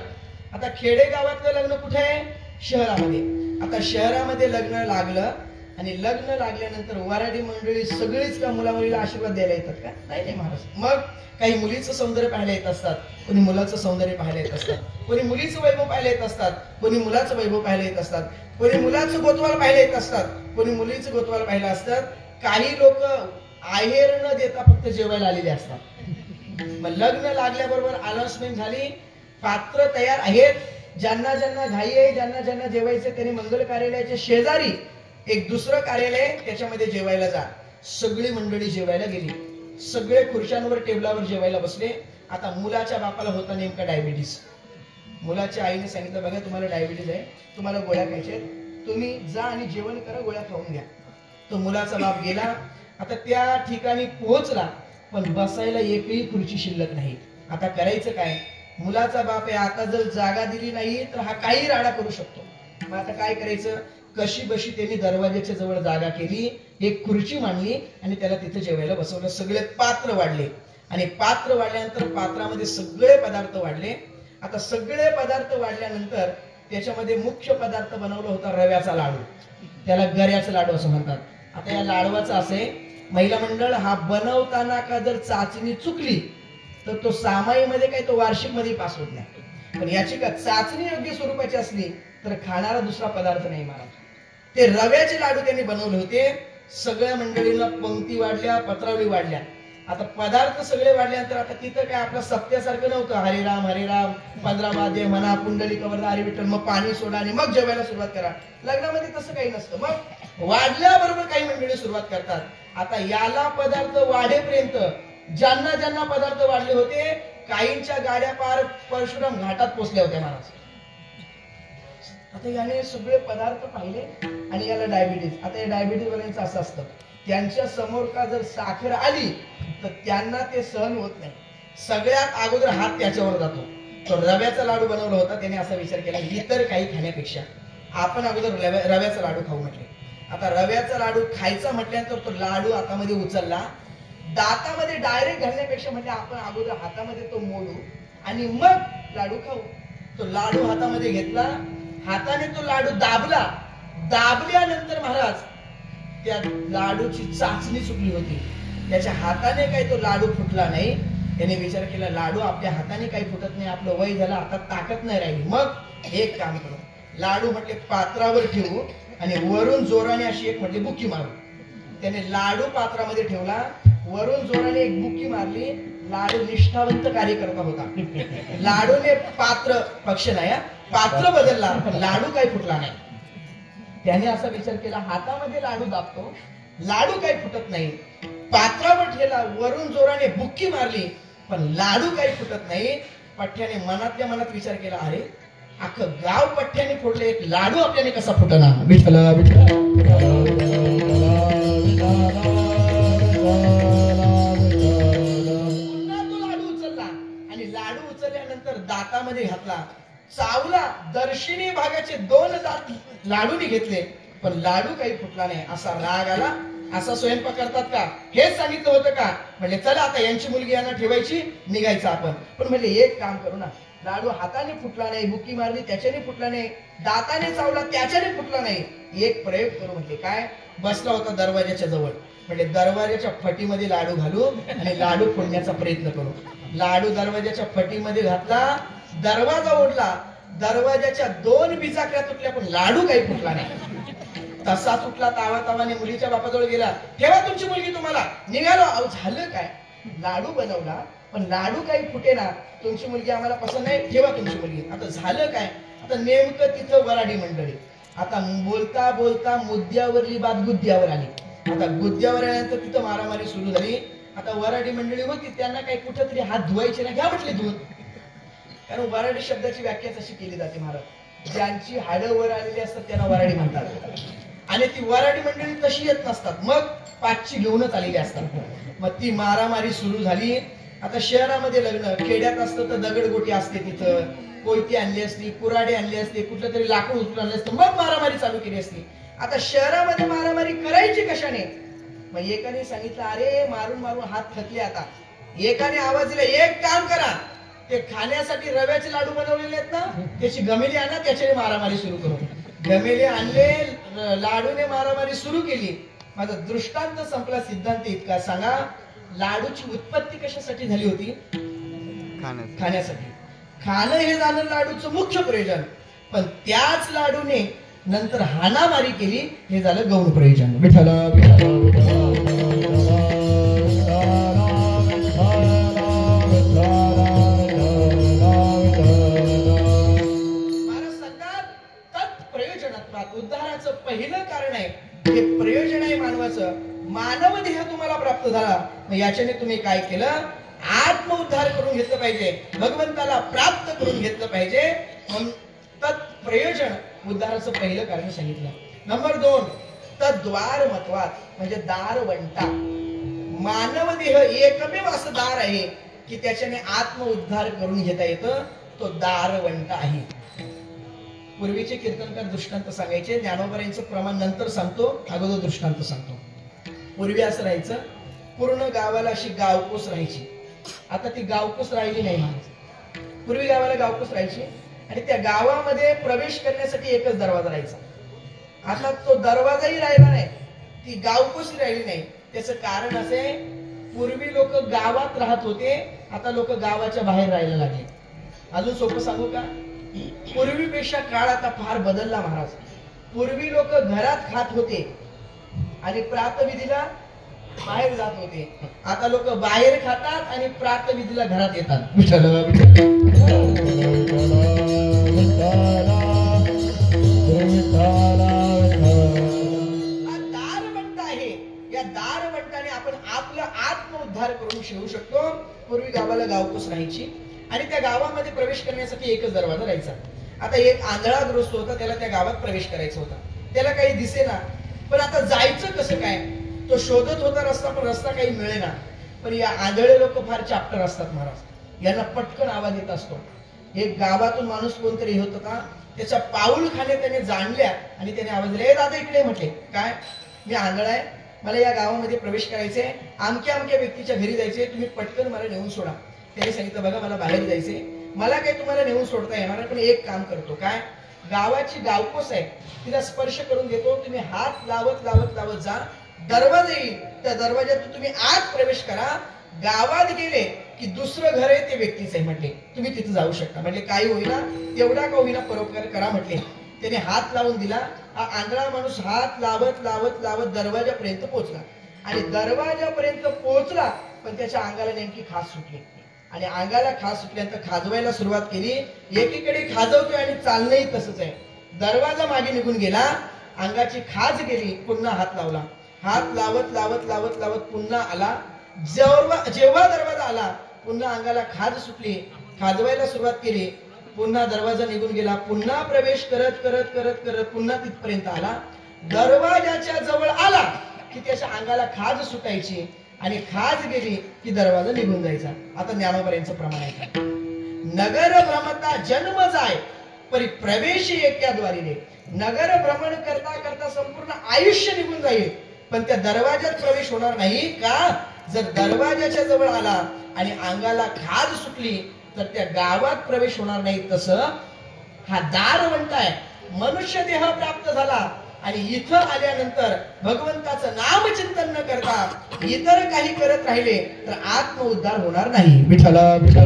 आता खेडेगावातलं लग्न कुठे आहे? शहरामध्ये. आता शहरामध्ये लग्न लागलं आणि लग्न लागल्यानंतर वराडी मंडळी सगळीच का मुला-मुलीला आशीर्वाद द्यायला येतात का? नाही महाराज. मग काही मुलीचं सौंदर्य पाहायला येत असतात, कोणी मुलाचं सौंदर्य पाहायला येत असतात, कोणी मुलीचं वैभव पाहायला येत असतात, कोणी मुलाचं वैभव पाहायला येत असतात, कोणी मुलाचं गोतवाल पाहायला येत असतात, कोणी मुलीचं गोतवाल पाहायला असतात. काही लोक आहेर न देता फक्त जेवायला आलेले असतात. मग लग्न लागल्याबरोबर अनाउन्समेंट झाली, पात्र तयार आहेत. ज्यांना ज्यांना घाई आहे, ज्यांना ज्यांना जेवायचं त्यांनी मंगल कार्यालयाच्या शेजारी एक दुसरं कार्यालय, त्याच्यामध्ये जेवायला जा. सगळी मंडळी जेवायला गेली, सगळे खुर्च्यांवर टेबलावर जेवायला बसले. आता मुलाच्या बापाला होता नेमका डायबिटीस. मुलाच्या आईने सांगितलं, बघा तुम्हाला डायबिटीस आहे, तुम्हाला गोळ्या खायच्या आहेत, तुम्ही जा आणि जेवण करा, गोळ्या खाऊन घ्या. तो मुलाचा बाप गेला. आता त्या ठिकाणी पोहोचला, पण बसायला एकही खुर्ची शिल्लक नाही. आता करायचं काय? मुलाचा बाप आहे, आता जर जागा दिली नाही तर हा काही राडा करू शकतो. मग आता काय करायचं? कशी बशी त्यांनी दरवाजाच्या जवळ जागा केली, एक खुर्ची मांडली आणि त्याला तिथे जेवायला बसवलं. सगळे पात्र वाढले आणि पात्र वाढल्यानंतर पात्रामध्ये सगळे पदार्थ वाढले. आता सगळे पदार्थ वाढल्यानंतर त्याच्यामध्ये मुख्य पदार्थ बनवला होता रव्याचा लाडू, त्याला गऱ्याचा लाडू असं म्हणतात. आता या लाडवाचं असे महिला मंडळ हा बनवताना का जर चाचणी चुकली तर तो सामाईमध्ये काही तो वार्षिक मध्ये पास होत नाही. पण याची का चाचणी योग्य स्वरूपाची असली तर खाणारा दुसरा पदार्थ नाही महाराज. ते रव्याचे लाडू त्यांनी बनवले होते. सगळ्या मंडळींना पंक्ती वाढल्या, पत्रावळी वाढल्या. आता पदार्थ सगळे वाढल्यानंतर आता तिथं काय आपलं सत्यासारखं नव्हतं, हरिराम हरिराम 15 वाद्य म्हणा, कुंडली कवरदा, हरी विठ्ठल, मग पाणी सोडा आणि मग जेवायला सुरुवात करा. लग्नामध्ये तसं काही नसतं. मग वाढल्याबरोबर काही मंडळी सुरुवात करतात. आता याला पदार्थ वाढेपर्यंत ज्यांना ज्यांना पदार्थ वाढले होते, काहींच्या गाड्या पार परशुराम घाटात पोहोचल्या होत्या महाराज. आता याने सगळे पदार्थ पाहिले आणि याला डायबिटीज. आता या डायबिटीज वाल्यांचं असं असतं, त्यांच्या समोर का जर साखर आली तर त्यांना ते सहन होत नाही. सगळ्यात अगोदर हात त्याच्यावर जातो. तो रव्याचा लाडू बनवला होता, त्याने असा विचार केला इतर काही खाण्यापेक्षा आपण अगोदर रव्याचा लाडू खाऊ म्हटले. आता रव्याचा लाडू खायचा म्हटल्यानंतर तो लाडू हातामध्ये उचलला, दातामध्ये डायरेक्ट घालण्यापेक्षा म्हणजे आपण अगोदर हातामध्ये तो मोडू आणि मग लाडू खाऊ. तो लाडू हातामध्ये घेतला, हाताने तो लाडू दाबला. दाबल्यानंतर महाराज त्या लाडूची चाचणी चुकली होती. त्याच्या हाताने काही तो लाडू फुटला नाही. त्याने विचार केला लाडू आपल्या हाताने काही फुटत नाही, आपलं वय झालं, आता ताकद नाही राहिली. मग एक काम करू, लाडू म्हटले पात्रावर ठेवू आणि वरून जोराने अशी एक म्हटली बुक्की मारू. त्याने लाडू पात्रामध्ये ठेवला, वरून जोराने एक बुक्की मारली. लाडू निष्ठावंत कार्यकर्ता होता. लाडूने पात्र पक्ष नाही, पात्र बदलला पण लाडू काही फुटला नाही. त्याने असा विचार केला हातामध्ये लाडू दाबतो, लाडू काही फुटत नाही. पात्रावर ठेवला, वरून जोराने बुक्की मारली पण लाडू काही फुटत नाही. पठ्याने मनातल्या मनात विचार केला अरे अख्खं गाव पठ्याने फोडले, एक लाडू आपल्याने कसा फुटना. विठ्ठला विठ्ठला लाडू उचलल्यानंतर दातामध्ये घातला, चावला. दर्शिनी भागाचे 2 दात लाडूने घेतले पण लाडू काही फुटला नाही. असा राग आला. असा स्वयंपाक करतात का हेच सांगितलं होतं का? म्हणजे चला आता यांची मुलगी यांना ठेवायची, निघायचं आपण. पण म्हणजे एक काम करू ना, लाडू हाताने फुटला नाही, बुकी मारली त्याच्याने फुटला नाही, दाताने चावला त्याच्याने फुटला नाही. एक प्रयोग करू म्हटले. काय? बसला होता दरवाजाच्या जवळ, म्हणजे दरवाजाच्या फटीमध्ये लाडू घालू आणि लाडू फोडण्याचा प्रयत्न करू. लाडू दरवाजाच्या फटीमध्ये घातला, दरवाजा ओढला, दरवाजाच्या 2 बिजाकऱ्या तुटल्या पण लाडू काही फुटला नाही. तसा तुटला. तावाने मुलीच्या बापाजवळ गेला, ठेवा तुमची मुलगी तुम्हाला. निघालो. अहो झालं काय? लाडू बनवला पण लाडू काही फुटेना. तुमची मुलगी आम्हाला पसंत नाही, ठेवा तुमची मुलगी. आता झालं काय? आता नेमकं तिथं वराडी मंडळी. आता बोलता बोलता मुद्द्यावरली बात गुद्द्यावर आली. आता गुद्द्यावर आल्यानंतर तिथं मारामारी सुरू झाली. आता वराडी मंडळी होती, त्यांना काही कुठेतरी हात धुवायचे ना, घ्या म्हटले धुवून. कारण वराडी शब्दाची व्याख्या अशी केली जाते महाराज, ज्यांची हाडं वर आलेली असतात त्यांना वराडी म्हणतात. आणि ती वराडी मंडळी तशी येत नसतात, मग पाचची घेऊनच आलेली असतात. मग ती मारामारी सुरू झाली. आता शहरामध्ये लग्न, खेड्यात असतं तर दगडगोटी असते, तिथं कोयती आणली असती, कुऱ्हाडी आणली असते, कुठलं तरी लाकूड उचलून आणलं असतं, मग मारामारी चालू केली असती. आता शहरामध्ये मारामारी करायची कशाने? मग एकाने सांगितलं अरे मारून मारून हात थकले. आता एकाने आवाज दिला एक काम करा, ते खाण्यासाठी रव्याचे लाडू बनवलेले आहेत ना, त्याची गमेली आणा, त्याच्याने मारामारी सुरू करू. गमेले आणले, लाडूने मारामारी सुरू केली. माझा दृष्टांत संपला. सिद्धांत इतका सांगा, लाडूची उत्पत्ती कशासाठी झाली होती? खाण्यासाठी. खाणं हे झालं लाडूचं मुख्य प्रयोजन. पण त्याच लाडूने नंतर हाणामारी केली, हे झालं गौण प्रयोजन. विठ्ठला उद्धाराचं पहिलं कारण आहे, हे प्रयोजन आहे मानवाचं. मानव देह तुम्हाला प्राप्त झाला, मग याच्याने तुम्ही काय केलं? आत्म उद्धार करून घेतलं पाहिजे, भगवंताला प्राप्त करून घेतलं पाहिजे. म्हणून तत्प्रयोजन उद्धाराचं पहिलं कारण सांगितलं. नंबर 2, तद्वार महत्वात, म्हणजे दारवंटा. मानव देह एकमेव असं दार आहे की त्याच्याने आत्म उद्धार करून घेता येतं, तो दारवंटा आहे. पूर्वीचे कीर्तनकार दृष्टांत सांगायचे, ज्ञानोबरांचं प्रमाण नंतर सांगतो, अगोदर दृष्टांत सांगतो. पूर्वी असं राहायचं, पूर्ण गावाला अशी गावकोस राहायची. आता ती गावकोस राहिली नाही महाराज. पूर्वी गावाला गावकोस राहायची आणि त्या गावामध्ये प्रवेश करण्यासाठी एकच दरवाजा राहायचा. आता तो दरवाजाही राहिला नाही, ती गावकोस राहिली नाही. त्याचं कारण असे, पूर्वी लोक गावात राहत होते, आता लोक गावाच्या बाहेर राहायला लागले. अजून सोपं सांगू का? पूर्वीपेक्षा काळ आता फार बदलला महाराज. पूर्वी लोक घरात खात होते आणि प्रातविधीला बाहेर जात होते. आता लोक बाहेर खातात आणि प्रातविधीला घरात येतात. दारवंट आहे, या दारवंटाने आपण आपला आत्मउद्धार करून ठेवू शकतो. पूर्वी गावाला गावकोस राहायची आणि त्या गावामध्ये प्रवेश करण्यासाठी एकच दरवाजा राहायचा. आता एक आंधळा दुरुस्त होता, त्याला त्या गावात प्रवेश करायचा होता. त्याला काही दिसेना, पण आता जायचं कसं काय? तो शोधत होता रस्ता, पण रस्ता काही मिळेना. पण या आंधळे लोक फार चॅप्टर असतात महाराज, यांना पटकन आवाज येत असतो. एक गावातून माणूस कोणतरी होत होता, त्याच्या पाऊलखाने त्याने जाणल्या आणि त्याने आवाज दिला, दादा इकडे. म्हटले, काय? मी आंधळा आहे, मला या गावामध्ये प्रवेश करायचे, अमक्या अमक्या व्यक्तीच्या घरी जायचे, तुम्ही पटकन मला नेऊन सोडा. त्याने सांगितलं, बघा मला बाहेर जायचे, मला काही तुम्हाला नेऊन सोडता येणार, पण एक काम करतो. काय? गावाची गावकोस आहे, तिला स्पर्श करून देतो, तुम्ही हात लावत लावत लावत जा, दरवाजा येईल, त्या दरवाज्यातून तुम्ही आत प्रवेश करा. गावात गेले की दुसरं घर आहे ते व्यक्तीच आहे म्हटले, तुम्ही तिथे जाऊ शकता. म्हटले, काही होईना, तेवढा का होईना परोपकार करा म्हटले. त्याने हात लावून दिला. हा आंधळा माणूस हात लावत लावत लावत दरवाजापर्यंत पोहोचला आणि दरवाजापर्यंत पोहोचला, पण त्याच्या अंगाला नेमकी खास सुटली आणि अंगाला खास सुटल्यानंतर खाजवायला सुरुवात केली. एकीकडे खाजवतोय आणि चालणंही तसंच आहे. दरवाजा मागे निघून गेला, अंगाची खाज गेली, पुन्हा हात लावला. हात लावत लावत लावत लावत पुन्हा आला. जेव्हा दरवाजा आला, पुन्हा अंगाला खाज सुटली, खाजवायला सुरुवात केली, पुन्हा दरवाजा निघून गेला. पुन्हा प्रवेश करत करत करत करत पुन्हा तिथपर्यंत आला. दरवाजाच्या जवळ आला की त्याच्या अंगाला खाज सुटायची आणि खाज गेली की दरवाजा निघून जायचा. आता ज्ञानोबरांचं प्रमाण आहे, नगर भ्रमता जन्म जाय परी प्रवेश एक्याद्वारी रे. नगर भ्रमण करता करता संपूर्ण आयुष्य निघून जाईल, पण त्या दरवाज्यात प्रवेश होणार नाही का? जर दरवाजाच्या जवळ आला आणि अंगाला खाज सुटली तर त्या गावात प्रवेश होणार नाही. तसं हा दारवंट आहे, मनुष्य देह प्राप्त झाला आणि इथं आल्यानंतर भगवंताचं नामचिंतन न करता इतर काही करत राहिले तर आत्मउद्धार होणार नाही. विठ्ठला विठ्ठला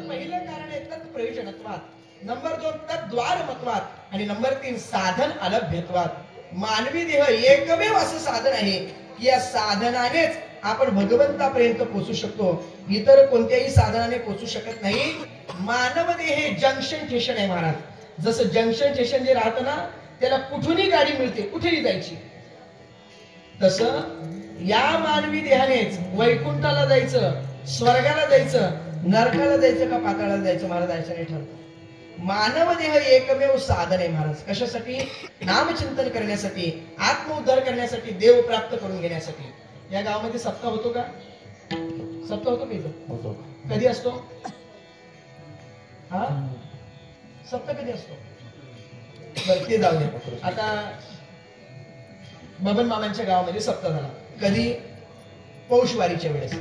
पहिलं कारण आहे तत्प्रयोजनत्वात, नंबर 2 तद्द्वारमत्वात आणि नंबर 3 साधन अलभ्यत्वात. मानवी देह एकमेव असं साधन आहे की या साधनानेच आपण भगवंतापर्यंत पोहोचू शकतो, इतर कोणत्याही साधनाने पोहोचू शकत नाही. मानव देह हे जंक्शन स्टेशन आहे महाराज. जसं जंक्शन स्टेशन जे राहतं ना, त्याला कुठूनही गाडी मिळते, कुठेही जायची, तसं या मानवी देहानेच वैकुंठाला जायचं, स्वर्गाला जायचं, नरकाला जायचं का पाताळाला जायचं महाराज याच्याने ठरतं. मानव देह एकमेव साधन आहे महाराज. कशासाठी? नामचिंतन करण्यासाठी, आत्मउद्धार करण्यासाठी, देव प्राप्त करून घेण्यासाठी. या गावामध्ये सप्ताह होतो का? सप्ताह होतो का? कधी असतो? हा, सप्ताह कधी असतो? बरं ते जाऊ दे. आता बबन मामांच्या गावामध्ये सप्ताह झाला. कधी? पौषवारीच्या वेळेस.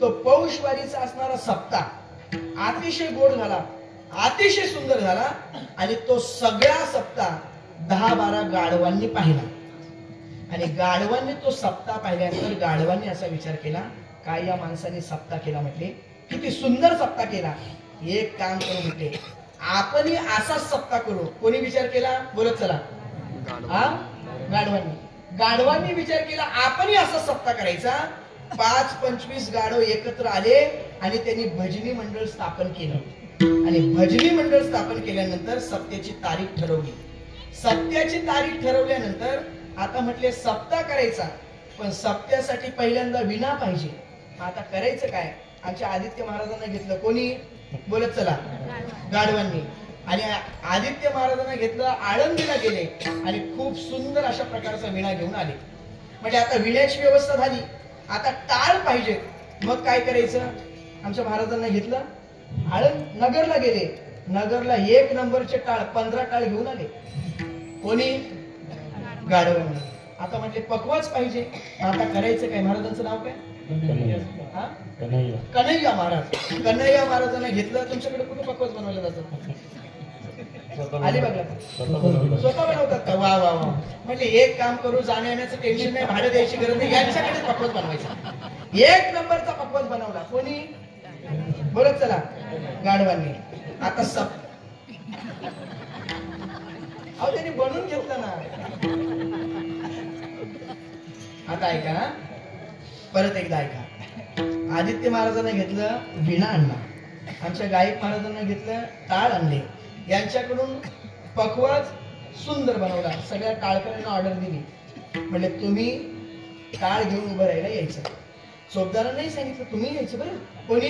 तो पौषवारीचा असणारा सप्ताह अतिशय गोड झाला, अतिशय सुंदर झाला आणि तो सगळा सप्ताह 10-12 गाढवांनी पाहिला. आणि गाढवांनी तो सप्ताह पाहिल्यानंतर गाढवांनी असा विचार केला, काय या माणसाने सप्ताह केला म्हटले, किती सुंदर सप्ताह केला. एक काम करू म्हटले, आपणही असाच सप्ताह करू. कोणी विचार केला? बोलत चला. गाढवांनी विचार केला, आपणही असा सप्ताह करायचा. 5-25 गाढव एकत्र आले आणि त्यांनी भजनी मंडळ स्थापन केलं आणि भजनी मंडळ स्थापन केल्यानंतर सप्त्याची तारीख ठरवली. सप्त्याची तारीख ठरवल्यानंतर आता म्हटले सप्ताह करायचा, पण सप्त्यासाठी पहिल्यांदा विणा पाहिजे. आता करायचं काय? आमच्या आदित्य महाराजांना घेतलं. कोणी? बोलत चला. गाढवांनी. आणि आदित्य महाराजांना घेतलं, आळंदीला गेले आणि खूप सुंदर अशा प्रकारचा विणा घेऊन आले. म्हणजे आता विण्याची व्यवस्था झाली, आता टाळ पाहिजे. मग काय करायचं? आमच्या महाराजांना घेतलं, आळंद नगरला गेले. नगरला 1 नंबरचे टाळ 15 टाळ घेऊन आले. कोणी? गाढवांनी. आता म्हटले पकवाच पाहिजे. आता करायचं काय? महाराजांचं नाव काय? हा? कन्हैया महाराज. कन्हैया महाराजांना घेतलं. तुमच्याकडे कुठे पकवाच बनवलं जातं? अलिबागला स्वतः बनवतात का? वा वा वा. म्हणजे एक काम करू, जाण्या येण्याचं टेन्शन नाही, भाडं द्यायची गरज नाही, यांच्याकडे पकवाच बनवायचा. 1 नंबरचा पकवाच बनवला. कोणी? बोलत चला. गाढवांनी. आता अहो त्यांनी बनवून घेतलं ना. आता ऐका, परत एकदा ऐका. आदित्य महाराजांना घेतलं, वीणा आणला. आमच्या गायक महाराजांना घेतलं, टाळ आणले. यांच्याकडून पखवाज सुंदर बनवला. सगळ्या टाळकऱ्यांना ऑर्डर दिली. म्हणजे तुम्ही टाळ घेऊन उभं राहायला यायचं. चोपदारांना नाही सांगितलं, तुम्ही यायचं बरं. कोणी?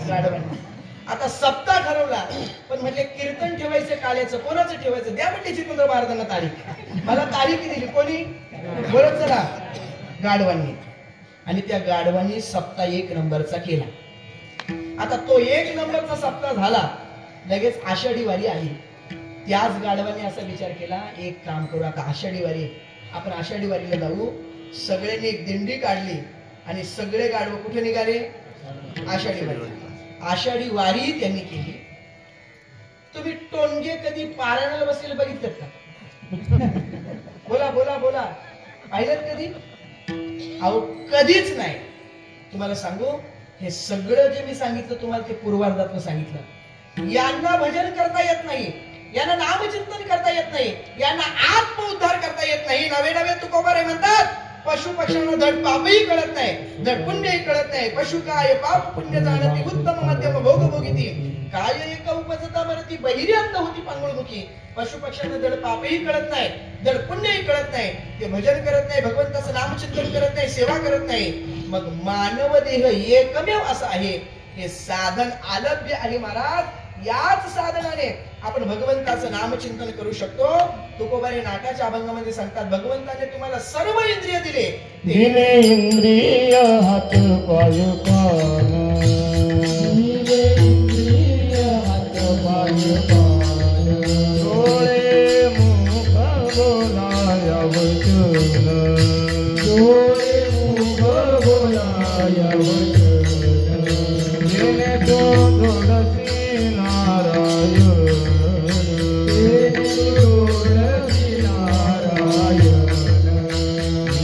गाढवांनी. आता सप्ताह ठरवला, पण म्हणजे कीर्तन ठेवायचं काल्याचं. कोणाचं ठेवायचं? द्या म्हणजे जितेंद्र महाराजांना तारीख. मला तारीख दिली. कोणी? बोलत चला. गाढवांनी. आणि त्या गाढवांनी सप्ताह 1 नंबरचा केला. आता तो 1 नंबरचा सप्ताह झाला, लगेच आषाढी वारी आली. त्याच गाढवांनी असा विचार केला, एक काम करू, आता आषाढी वारी, आपण आषाढी वारीला जाऊ. सगळ्यांनी एक दिंडी काढली आणि सगळे गाढव कुठे निघाले? आषाढी वारी. आषाढी वारी त्यांनी केली. तुम्ही टोंगे कधी पारायणाला बसलेले बघितलं का? बोला बोला बोला. पाहिलं कधी? अहो कधीच नाही. तुम्हाला सांगू, हे सगळं जे मी सांगितलं तुम्हाला ते पूर्वार्धातलं सांगितलं. यांना भजन करता येत नाही, यांना नामचिंतन करता येत नाही, यांना आत्मउद्धार करता येत नाही. नवे नवे तुकोबारे म्हणतात, पशु पक्ष्यांना धड पापही कळत नाही, धड पुण्यही कळत नाही. पशु काय पाप पुण्य जाणती, उत्तम मध्यम भोग भोगिती. काय एक उपजता मरती, बहिरी अंध होती पांगुळमुखी. पशु पक्ष्यांना धड पापही कळत नाही, धड पुण्यही कळत नाही. ते भजन करत नाही, भगवंताचं नामचिंतन करत नाही, सेवा करत नाही. मग मानव देह एकमेव असं आहे. हे साधन आलभ्य आहे महाराज. याच साधनाने आपण भगवंताचं नामचिंतन करू शकतो. तुकोबारे नाटाच्या अभंगामध्ये सांगतात, भगवंताने तुम्हाला सर्व इंद्रिय दिले. दिले इंद्रिय हात पाय कान, दिले इंद्रिय हात पाय कान, डोळे मुख बोलाया वचन, डोळे मुख बोलाया वचन, जेणे तो जोडसी नारायण, जेणे जोडसी नारायण,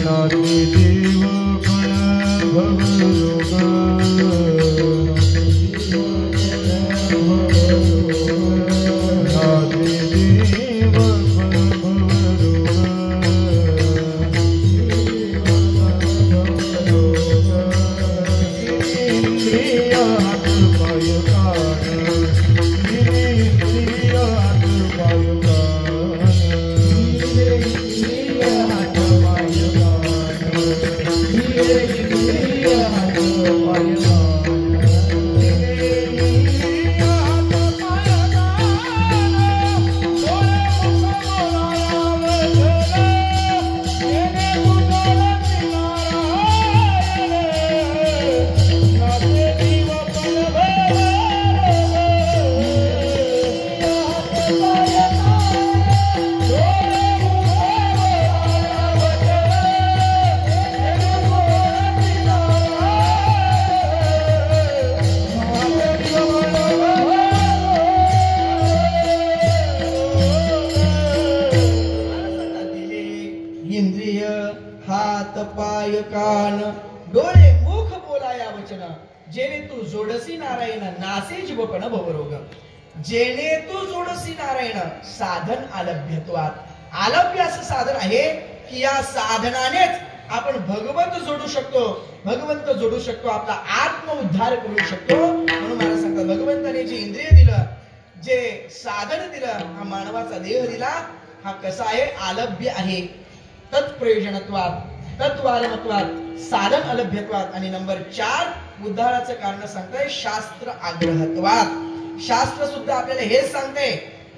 नाती देव पण भवरोग, नाती देव पण भवरोग, इंद्रिय हात पाय कान, इंद्रिय हात पाय कान, इंद्रिय हात पाय कान, इंद्रिय हात पाय कान, इंद्रिय हात पाय कान, डोळे मुख बोलाया वचन, जेणे तुझोडसी नारायण, नाते जीव पण भवरोग, हात पाय कान, डोळे मुख बोलाया वचन, जेणे तुझोडसी इंद्रिय हात पाय कान, डोळे मुख बोलाया वचन, जेणे तू जोडसी नारायण, नासे जीवपण भवरोग. जेणे तू जोडसी नारायण. साधन आलभ्यत्वात. आलभ्य असं साधन आहे की या साधनानेच आपण भगवंत जोडू शकतो, भगवंत जोडू शकतो, आपला आत्म उद्धार करू शकतो. म्हणून मला सांगतात, भगवंताने जे इंद्रिय दिलं, जे साधन दिलं, हा मानवाचा देह दिला, हा कसा आहे? आलभ्य आहे. तत्प्रयोजनत्वात, तत्वालमत्वात, साधन अलभ्यत्वात. आणि नंबर 4 उद्धाराचं कारण सांगताय शास्त्र आग्रहत्वात. शास्त्र सुद्धा आपल्याला हेच सांगते,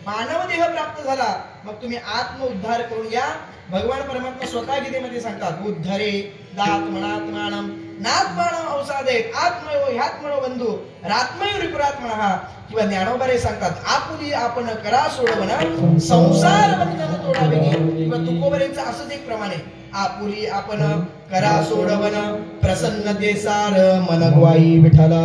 मानव देह प्राप्त झाला, मग तुम्ही आत्म उद्धार करून घ्या. भगवान परमात्मा स्वतः गीतेमध्ये सांगतात, उद्धरे दात्मनात्मानं नात्मानं औसादेत आत्मयो ह्यात्मनो बंधू रात्मयो रिपुरात्मनः किंवा ज्ञानोबारे सांगतात आपुली आपण करा सोडवण संसार बंधन तोडावे किंवा तुकोबरेंचं असंच एक प्रमाण आहे आपुली आपण करा सोडवण प्रसन्नते सार मन ग्वाई विठ्ठला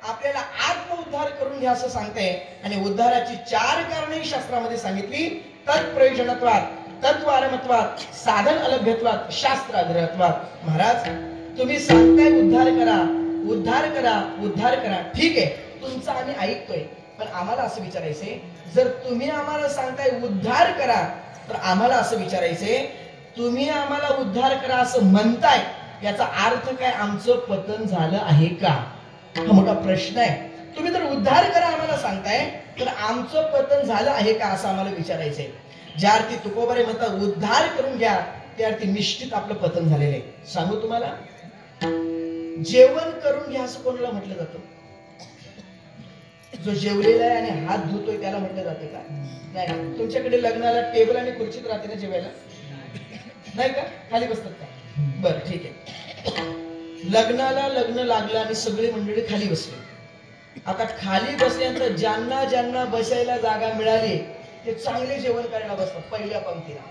आपल्याला आत्म उद्धार करून घ्या असं सांगते आणि उद्धाराची 4 कारणे शास्त्रामध्ये सांगितली तत्प्रयोजनत्वात तत्वारमत्वात साधन अलभ्यत्वात शास्त्र आग्रहत्वात महाराज तुम्ही सांगताय उद्धार करा उद्धार करा उद्धार करा ठीक आहे तुमचं आम्ही ऐकतोय पण आम्हाला असं विचारायचंय जर तुम्ही आम्हाला सांगताय उद्धार करा तर आम्हाला असं विचारायचंय तुम्ही आम्हाला उद्धार करा असं म्हणताय याचा अर्थ काय आमचं पतन झालं आहे का हा मोठा प्रश्न आहे तुम्ही जर उद्धार करा आम्हाला सांगताय तर आमचं पतन झालं आहे का असं आम्हाला विचारायचंय ज्या अर्थी तुकोबारे म्हणतात उद्धार करून घ्या त्या अर्थी निश्चित आपलं पतन झालेलं आहे सांगू तुम्हाला जेवण करून घ्या असं कोणाला म्हटलं जातं जो जेवलेला आहे आणि हात धुतोय त्याला म्हटलं जाते का नाही तुमच्याकडे लग्नाला टेबल आणि खुर्चीत राहते ना जेवायला नाही का खाली बसतात का बरं ठीक आहे लग्नाला लग्न लागलं आणि सगळी मंडळी खाली बसली आता खाली बसल्यानंतर ज्यांना ज्यांना बसायला जागा मिळाली ते चांगले जेवण करायला बसतात पहिल्या पंक्तीला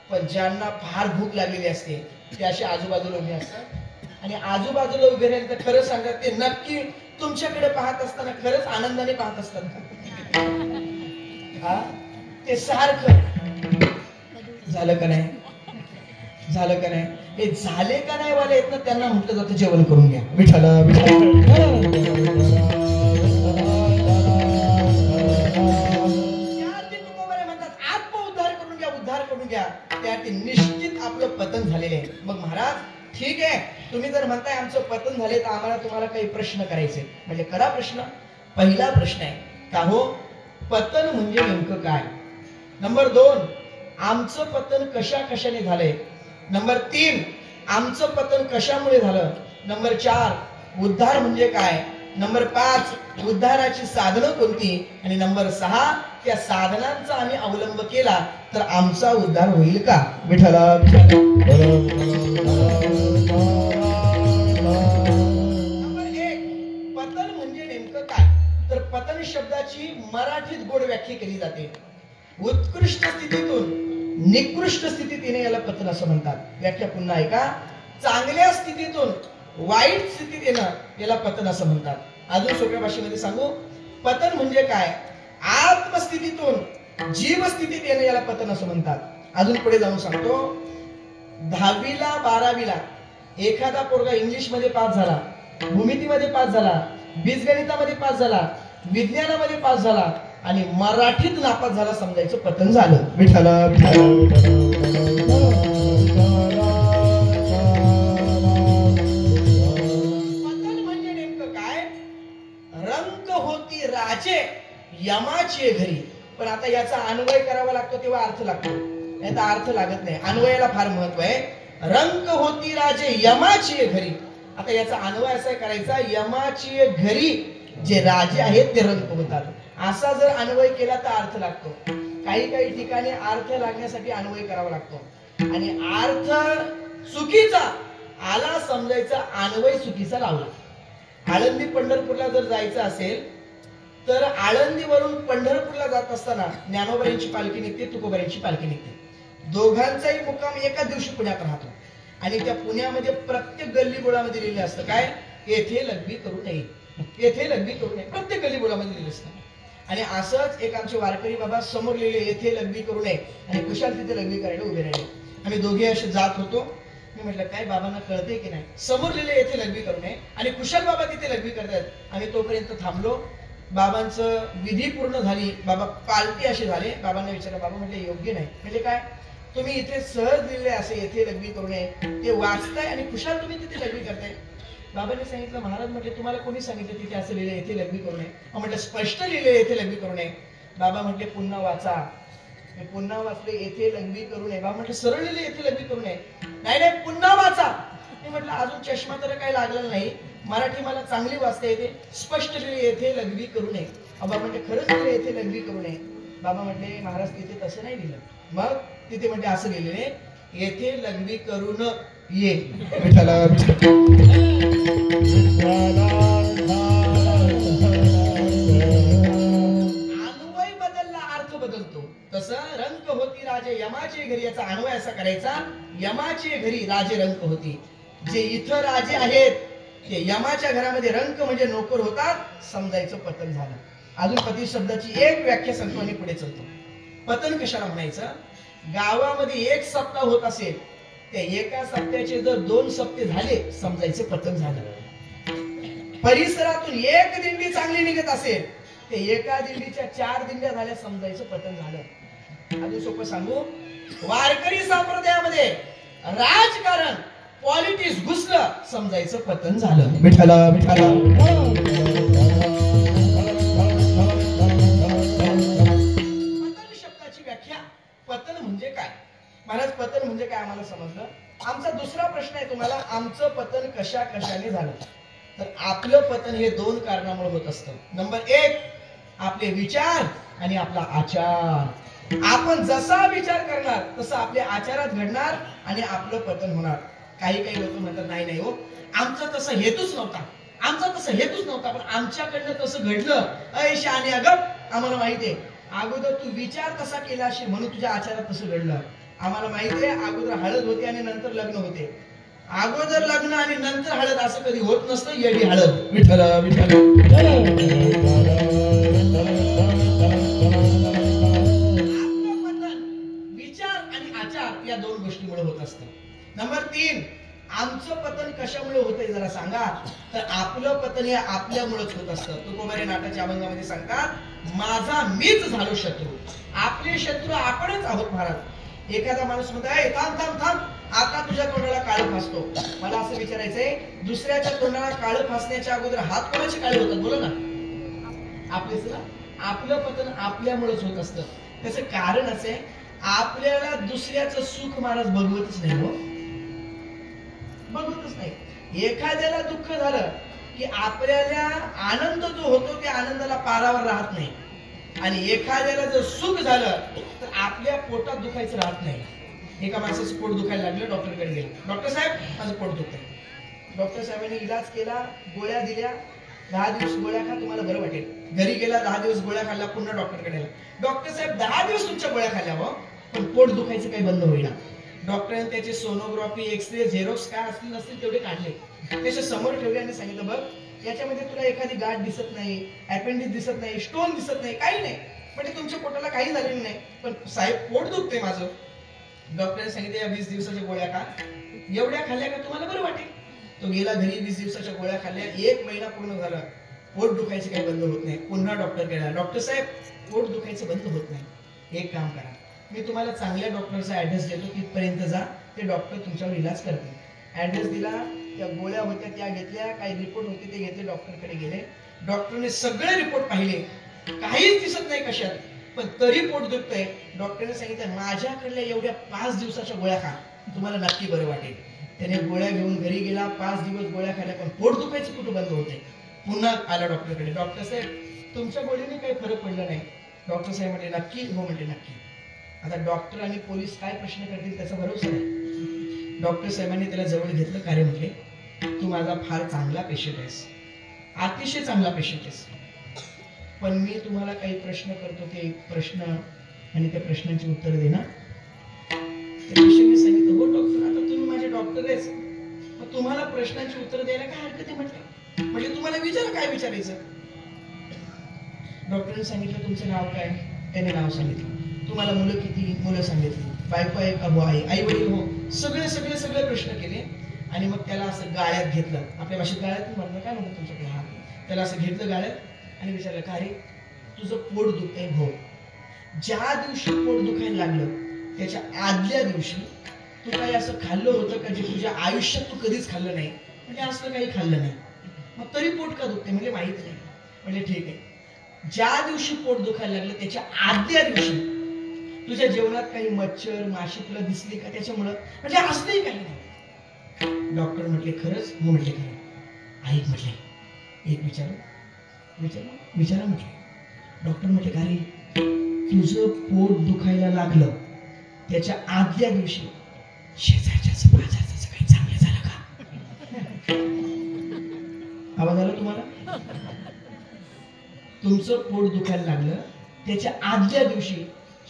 पण ज्यांना फार भूक लागलेली असते ते असे आजूबाजूला उभे असतात आणि आजूबाजूला उभे राहिले तर खरं सांगतात ते नक्की तुमच्याकडे पाहत असताना खरंच आनंदाने पाहत असतात हा ते सारखं झालं का नाही झालं का नाही हे झाले का नाही वाले आहेत ना त्यांना म्हटलं जातं जेवण करून घ्या विठ्ठला म्हणतात आत्म उद्धार करून घ्या उद्धार करून घ्या त्या निश्चित आपलं पतन झालेलं आहे मग महाराज ठीक आहे तुम्ही जर म्हणताय आमचं पतन झाले तर आम्हाला तुम्हाला काही प्रश्न करायचे म्हणजे करा प्रश्न पहिला प्रश्न आहे का हो पतन म्हणजे नेमकं काय नंबर 2 आमचं पतन कशा कशाने झालंय नंबर 3 आमचं पतन कशामुळे झालं नंबर 4 उद्धार म्हणजे काय नंबर 5 उद्धाराची साधनं कोणती आणि नंबर 6 त्या साधनांचा आम्ही अवलंब केला तर आमचा उद्धार होईल का विठ्ठला नंबर 1 पतन म्हणजे नेमकं काय तर पतन शब्दाची मराठीत गोड व्याख्या केली जाते उत्कृष्ट स्थितीतून निकृष्ट स्थितीत येणे याला पतन असं म्हणतात व्याख्या पुन्हा ऐका चांगल्या स्थितीतून वाईट स्थितीत येणं याला पतन असं म्हणतात अजून सोप्या भाषेमध्ये सांगू पतन म्हणजे काय आत्मस्थितीतून जीव स्थितीत येणं याला पतन असं म्हणतात अजून पुढे जाऊन सांगतो 10वीला 12वीला एखादा पोरगा इंग्लिश मध्ये पास झाला भूमितीमध्ये पास झाला बीजगणितामध्ये पास झाला विज्ञानामध्ये पास झाला आणि मराठीत नापास झाला समजायचं पतन झालं विठ्ठला पतन म्हणजे नेमकं काय रंक होती राजे यमाची घरी पण आता याचा अन्वय करावा लागतो तेव्हा अर्थ लागतो याचा अर्थ लागत नाही अन्वयाला फार महत्व आहे रंक होती राजे यमाची घरी आता याचा अन्वय असा करायचा यमाची घरी जे राजे आहेत ते रंक होतात असा जर अन्वय केला तर अर्थ लागतो काही काही ठिकाणी अर्थ लागण्यासाठी अन्वय करावा लागतो आणि अर्थ चुकीचा आला समजायचा अन्वय चुकीचा लावला आळंदी पंढरपूरला जर जायचं असेल तर आळंदीवरून पंढरपूरला जात असताना ज्ञानोबाईंची पालखी निघते तुकोबाईंची पालखी निघते दोघांचाही मुक्काम एका दिवशी पुण्यात राहतो आणि त्या पुण्यामध्ये प्रत्येक गल्ली बोळामध्ये लिहिलं असतं काय येथे लग्बी करू नये येथे लग्बी करू नये प्रत्येक गल्ली बोळामध्ये लिहिलं असतं आणि असंच एक आमचे वारकरी बाबा समोर लिहिले येथे लग्बी करू नये आणि कुशाल तिथे लग्बी करायला उभे राहिले आम्ही दोघे असे जात होतो मी म्हटलं काय बाबांना कळते की नाही समोर लिहिले येथे लग्बी करू नये आणि कुशाल बाबा तिथे लग्बी करतात आम्ही तोपर्यंत थांबलो बाबांचं विधी पूर्ण झाली बाबा पालटी असे झाले बाबांना विचारलं बाबा म्हटलं योग्य नाही म्हणजे काय तुम्ही इथे सहज लिहिले असे येथे लग्बी करू नये ते वाचताय आणि कुशाल तुम्ही तिथे लग्बी करताय बाबांनी सांगितलं महाराज म्हटले तुम्हाला कोणी सांगितलं तिथे असं लिहिलं येथे लग्बी करू नये म्हटलं स्पष्ट लिहिले येथे लग्बी करू नये बाबा म्हटले पुन्हा वाचा मी पुन्हा वाचले येथे लग्बी करू नये बाबा म्हटलं सरळ लिहिले येथे लग्बी करू नये नाही नाही पुन्हा वाचा मी म्हटलं अजून चष्मा तर काही लागलेला नाही मराठी मला चांगली वाचता येते, स्पष्ट लिहिले येथे लघवी करू नये. बाबा म्हटले खरंच लिहिले येथे लघवी करू नये. बाबा म्हटले महाराज तिथे तसं नाही लिहिलं. मग तिथे म्हणजे असं लिहिलेले येथे लघवी करून ये. विठ्ठला अन्वय बदलला अर्थ बदलतो. तसं रंक होती राजे यमाचे घरी, याचा अन्वय असा करायचा यमाचे घरी राजे रंक होती. जे इथं राजे आहेत ते यमाच्या घरामध्ये रंक म्हणजे नोकर होतात, समजायचं पतन झालं. अजून पती शब्दाची एक व्याख्या सांगतो आणि पुढे चलतो. पतन कशाला म्हणायचं? गावामध्ये एक सप्ताह होत असेल, त्या एका सप्त्याचे जर 2 सप्ते झाले समजायचं पतन झालं. परिसरातून एक दिंडी चांगली निघत असेल, ते एका दिंडीच्या 4 दिंड्या झाल्या समजायचं पतन झालं. अजून सोपं सांगू, वारकरी संप्रदायामध्ये राजकारण पॉलिटिक्स घुसलं समजायचं पतन झालं. विठ्ठला विठ्ठला पतन म्हणजे काय? महाराज पतन म्हणजे काय आम्हाला समजलं. आमचा दुसरा प्रश्न आहे तुम्हाला, आमचं पतन कशा कशाने झालं? तर आपलं पतन हे 2 कारणामुळे होत असतं. नंबर 1 आपले विचार आणि आपला आचार. आपण जसा विचार करणार तसं आपल्या आचारात घडणार आणि आपलं पतन होणार. काही काही लोक म्हणतात नाही नाही हो, आमचा तसा हेतूच नव्हता, आमचा तसा हेतूच नव्हता, पण आमच्याकडनं तसं घडलं. अय शाने अगप, आम्हाला माहितीये अगोदर तू विचार तसा केला असेल म्हणून तुझ्या आचारात तसं घडलं. आम्हाला माहितीये अगोदर हळद होते आणि नंतर लग्न होते. अगोदर लग्न आणि नंतर हळद असं कधी होत नसतं. येडी हळद. विठ्ठल विठ्ठल. आपलं पतन विचार आणि आचार या 2 गोष्टीमुळे होत असतं. नंबर 3 आमचं पतन कशामुळे होतंय जरा सांगा? तर आपलं पतन हे आपल्यामुळेच होत असतं. तुकोबारे नाटाच्या अभंगामध्ये सांगतात, माझा मीच झालो शत्रू. आपले शत्रू आपणच आहोत महाराज. एखादा माणूस म्हणतो थांब थांब थांब, आता तुझ्या तोंडाला काळं फासतो. मला असं विचारायचंय, दुसऱ्याच्या तोंडाला काळं फासण्याच्या अगोदर हात कोणाचे काळे होतात? बोला ना. आपलेच ना. आपलं पतन आपल्यामुळेच होत असतं. त्याचं कारण असं आहे, आपल्याला दुसऱ्याचं सुख महाराज बघवतच नाही हो, बघतच नाही. एखाद्याला दुःख झालं की आपल्याला आनंद जो होतो त्या आनंदाला पारावर राहत नाही, आणि एखाद्याला जर सुख झालं तर आपल्या पोटात दुखायचं राहत नाही. एका माणसाचं पोट दुखायला लागलं, डॉक्टरकडे गेलं. डॉक्टर साहेब माझं पोट दुखतंय. डॉक्टर साहेबांनी इलाज केला, गोळ्या दिल्या. 10 दिवस गोळ्या खा, तुम्हाला बरं वाटेल. घरी गेला, 10 दिवस गोळ्या खाल्ल्या, पुन्हा डॉक्टरकडे गेला. डॉक्टर साहेब 10 दिवस तुमच्या गोळ्या खाल्ल्या हो, पण पोट दुखायचं काही बंद होईना. डॉक्टरांनी त्याचे सोनोग्राफी, एक्सरे, झेरॉक्स काय असतील नसतील तेवढे काढले, त्याच्या समोर ठेवले आणि सांगितलं बघ याच्यामध्ये तुला एखादी गाठ दिसत नाही, अपेंडिक्स दिसत नाही, स्टोन दिसत नाही, काही नाही, म्हणजे तुमच्या पोटाला काही झालेलं नाही, पण साहेब पोट दुखते माझं. डॉक्टरांनी सांगितलं या 20 दिवसाच्या गोळ्या खा, एवढ्या खाल्ल्या का तुम्हाला बरं वाटेल. तो गेला घरी, 20 दिवसाच्या गोळ्या खाल्ल्या. 1 महिना पूर्ण झाला, पोट दुखायचं काही बंद होत नाही. पुन्हा डॉक्टर गेला, डॉक्टर साहेब पोट दुखायचं बंद होत नाही. एक काम करा, मी तुम्हाला चांगल्या डॉक्टरचा ऍड्रेस देतो, तिथपर्यंत जा, ते डॉक्टर तुमच्यावर इलाज करतील. ऍड्रेस दिला, त्या गोळ्या होत्या त्या घेतल्या, काही रिपोर्ट होते ते घेतले, डॉक्टरकडे गेले. डॉक्टरने सगळे रिपोर्ट पाहिले, काहीच दिसत नाही कशात, पण तरी पोट दुखतंय. डॉक्टरने सांगितलं माझ्याकडल्या एवढ्या 5 दिवसाच्या गोळ्या खा, तुम्हाला नक्की बरं वाटेल. त्याने गोळ्या घेऊन घरी गेला, 5 दिवस गोळ्या खाल्ल्या, पण पोट दुखायचं कुठं बंद होते. पुन्हा आला डॉक्टरकडे, डॉक्टर साहेब तुमच्या गोळीने काही फरक पडला नाही. डॉक्टर साहेब म्हटले नक्की? हो म्हटले नक्की. आता डॉक्टर आणि पोलीस काय प्रश्न करतील त्याचा भरोसा नाही. डॉक्टर साहेबांनी त्याला जवळ घेतलं, काय म्हटले तू माझा फार चांगला पेशंट आहेस, अतिशय चांगला पेशंट आहेस, पण मी तुम्हाला काही प्रश्न करतो, ते प्रश्न आणि त्या प्रश्नांची उत्तर दे ना. त्या पेशंटने सांगितलं हो डॉक्टर, आता तुम्ही माझे डॉक्टर आहेस, मग तुम्हाला प्रश्नांची उत्तर द्यायला काय हरकत आहे म्हटलं. म्हणजे तुम्हाला विचारा काय विचारायचं. डॉक्टरने सांगितलं तुमचं नाव काय, त्याने नाव सांगितलं. तुम्हाला मुलं किती, मुलं सांगितली, बायको आहे का, आई, आई वडील हो, सगळे सगळे सगळे प्रश्न केले. आणि मग त्याला असं गाळ्यात घेतलं, आपल्या भाषेत गाळ्यात म्हणलं, काय म्हणतो तुमच्याकडे, हा, त्याला असं घेतलं गाळ्यात आणि विचारलं का रे तुझं पोट दुखतंय? हो. ज्या दिवशी पोट दुखायला लागलं त्याच्या आदल्या दिवशी तू काही असं खाल्लं होतं का जे तुझ्या आयुष्यात तू कधीच खाल्लं नाही? म्हणजे असं काही खाल्लं नाही, मग तरी पोट का दुखते? म्हणजे माहित नाही. म्हणजे ठीक आहे, ज्या दिवशी पोट दुखायला लागलं त्याच्या आदल्या दिवशी तुझ्या जेवणात काही मच्छर माशी तुला दिसली का त्याच्यामुळं? म्हणजे असलंही काही नाही. डॉक्टर म्हटले खरंच? हो म्हटले खरं. ऐक म्हटले, एक विचारा म्हटले. डॉक्टर म्हटले का रे, तुझं पोट दुखायला लागलं त्याच्या आदल्या दिवशी शेजारच्या बाजारचं काही चांगलं झालं का? आवाज आला तुम्हाला? तुमचं पोट दुखायला लागलं त्याच्या आदल्या दिवशी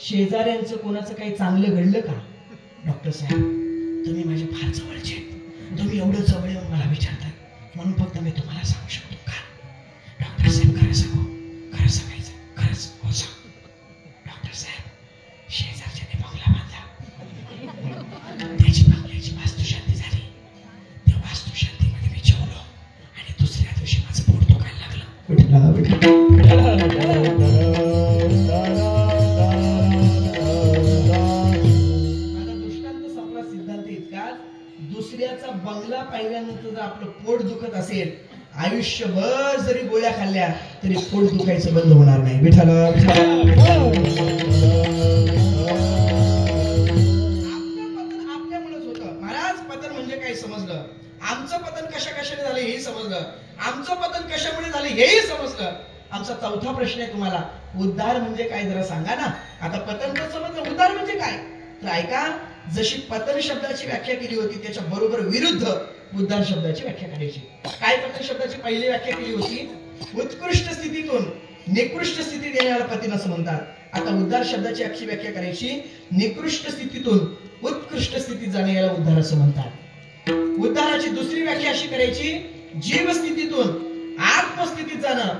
शेजाऱ्यांचं कोणाचं काही चांगलं घडलं का? डॉक्टर साहेब, तुम्ही माझे फार जवळचे, तुम्ही एवढं जवळ येऊन मला विचारताय म्हणून फक्त मी तुम्हाला सांगू शकतो का? डॉक्टर साहेब, खरं सांगू, खरं सांगायचं, खरंच हो सांग. डॉक्टर साहेब, शेजारच्याने बंगला बांधला, त्याची बंगल्याची वास्तुशांती झाली. त्या वास्तुशांतीमध्ये मी जेवलो आणि दुसऱ्या दिवशी माझं पोट दुखायला लागलं. दुसऱ्याचा बंगला पाहिल्यानंतर जर आपलं पोट दुखत असेल, आयुष्यभर जरी गोळ्या खाल्ल्या तरी पोट दुखायचं बंद होणार नाही. विठ्ठल आपल्यामुळेच होतं. महाराज, पतन म्हणजे काय समजलं, आमचं पतन कशाने झालं हेही समजलं, आमचं पतन कशामुळे झालं हेही समजलं. आमचा चौथा प्रश्न आहे तुम्हाला, उद्धार म्हणजे काय जरा सांगा ना. आता पतन तर समजलं, उद्धार म्हणजे काय? तर ऐका, जशी पतन शब्दाची व्याख्या केली होती त्याच्या बरोबर विरुद्ध उद्धार शब्दाची व्याख्या करायची. काय पतन शब्दाची पहिली व्याख्या केली होती? उत्कृष्ट स्थितीतून निकृष्ट स्थितीत येण्याला पतन असं म्हणतात. आता उद्धार शब्दाची अक्षी व्याख्या करायची, निकृष्ट स्थितीतून उत्कृष्ट स्थितीत जाणे याला उद्धार असं म्हणतात. उद्धाराची दुसरी व्याख्या अशी करायची, जीवस्थितीतून आत्मस्थितीत जाणं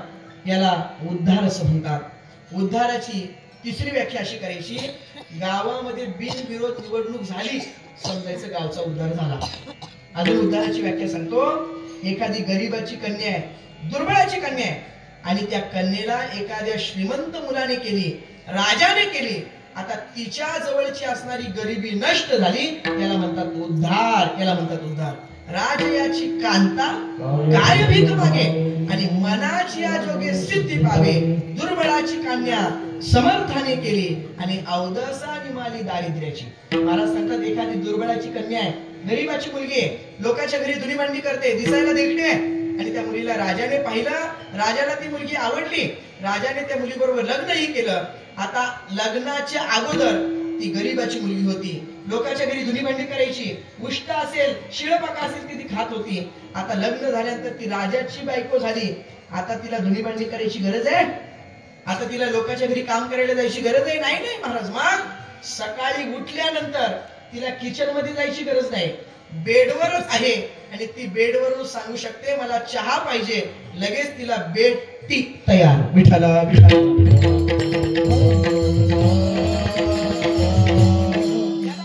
याला उद्धार असं म्हणतात. उद्धाराची तिसरी व्याख्या अशी करायची, गावामध्ये बिनविरोध निवडणूक झाली समजायचं गावचा उद्धार झाला. अजून उद्धाराची व्याख्या सांगतो, एखादी गरीबाची कन्या आहे, दुर्बळाची कन्या आहे आणि त्या कन्येला एखाद्या श्रीमंत मुलाने केली, राजाने केली, आता तिच्या जवळची असणारी गरिबी नष्ट झाली, याला म्हणतात उद्धार, याला म्हणतात उद्धार. राजयाची कांता काय भीक मागे आणि मनाची आजोगे सिद्धी पावे, दुर्बळाची कन्या समर्थाने केली आणि अवदसा निमाली दारिद्र्याची. महाराज सांगतात, एखादी दुर्बळाची कन्या आहे, गरीबाची मुलगी आहे, लोकांच्या घरी धुनीमांडी करते, दिसायला देखणी आहे आणि त्या मुलीला राजाने पाहिलं, राजाला ती मुलगी आवडली, राजाने त्या मुलीबरोबर लग्नही केलं. आता लग्नाच्या अगोदर ती गरीबाची मुलगी होती, लोकांच्या घरी धुनीमांडी करायची, उष्ट असेल, शिळपाका असेल ती खात होती. आता लग्न झाल्यानंतर ती राजाची बायको झाली, आता तिला धुनीमांडी करायची गरज आहे? आता तिला लोकांच्या घरी काम करायला जायची गरज आहे? नाही नाही महाराज. मग सकाळी उठल्यानंतर तिला किचन मध्ये जायची गरज नाही, बेडवरच आहे आणि ती बेडवरून सांगू शकते मला चहा पाहिजे, लगेच तिला बेड टी तयार. विठाला याला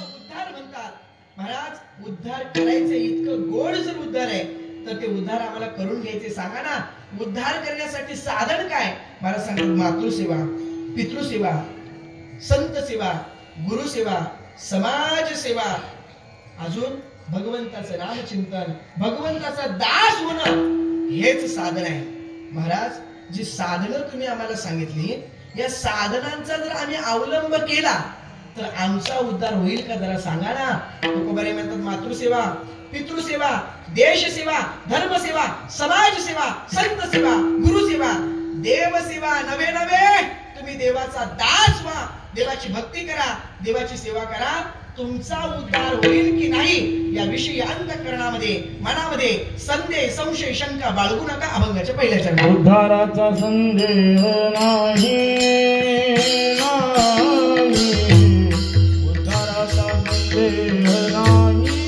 उद्धार म्हणतात. महाराज, उद्धार करायचं इतकं गोड जर उद्धार आहे तर ते उद्धार आम्हाला करून घ्यायचे. सांगा ना, उद्धार करण्यासाठी साधन काय? महाराज सांगतात, मातृसेवा, पितृसेवा, संत सेवा, गुरुसेवा, समाज सेवा, अजून भगवंताचं नामचिंतन, भगवंताचा दास होणं हेच साधन आहे. महाराज, जी साधनं तुम्ही आम्हाला सांगितली, या साधनांचा जर आम्ही अवलंब केला तर आमचा उद्धार होईल का जरा सांगा ना. तुकोबारे म्हणतात, मातृसेवा, पितृसेवा, देशसेवा, धर्मसेवा, समाजसेवा, संत सेवा, गुरुसेवा, देवसेवा, नवे नवे तुम्ही देवाचा दास व्हा, देवाची भक्ती करा, देवाची सेवा करा, तुमचा उद्धार होईल की नाही याविषयी अंतःकरणामध्ये, मनामध्ये संदेह, संशय, शंका बाळगू नका. अभंगाच्या पहिल्या चरणात उद्धाराचा संदेह नाही, उद्धाराचा संदेह नाही.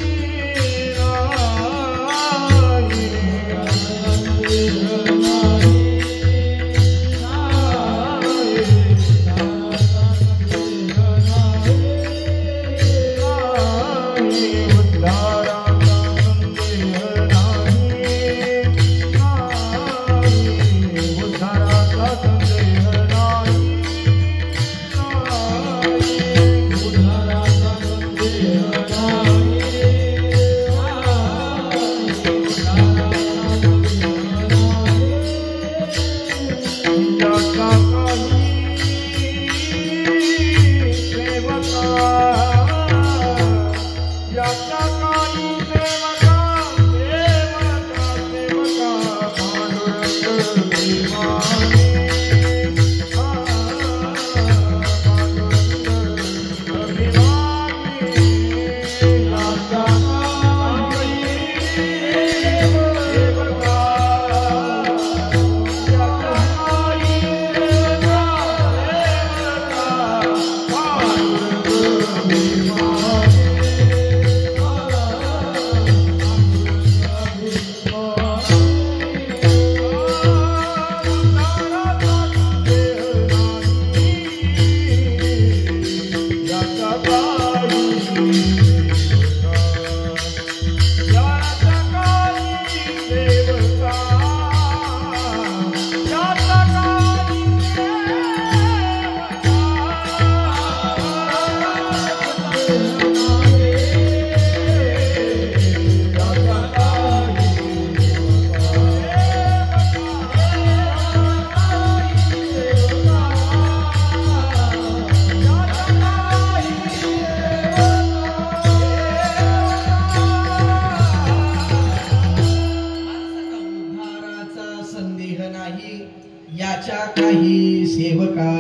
याच्या काही सेवका.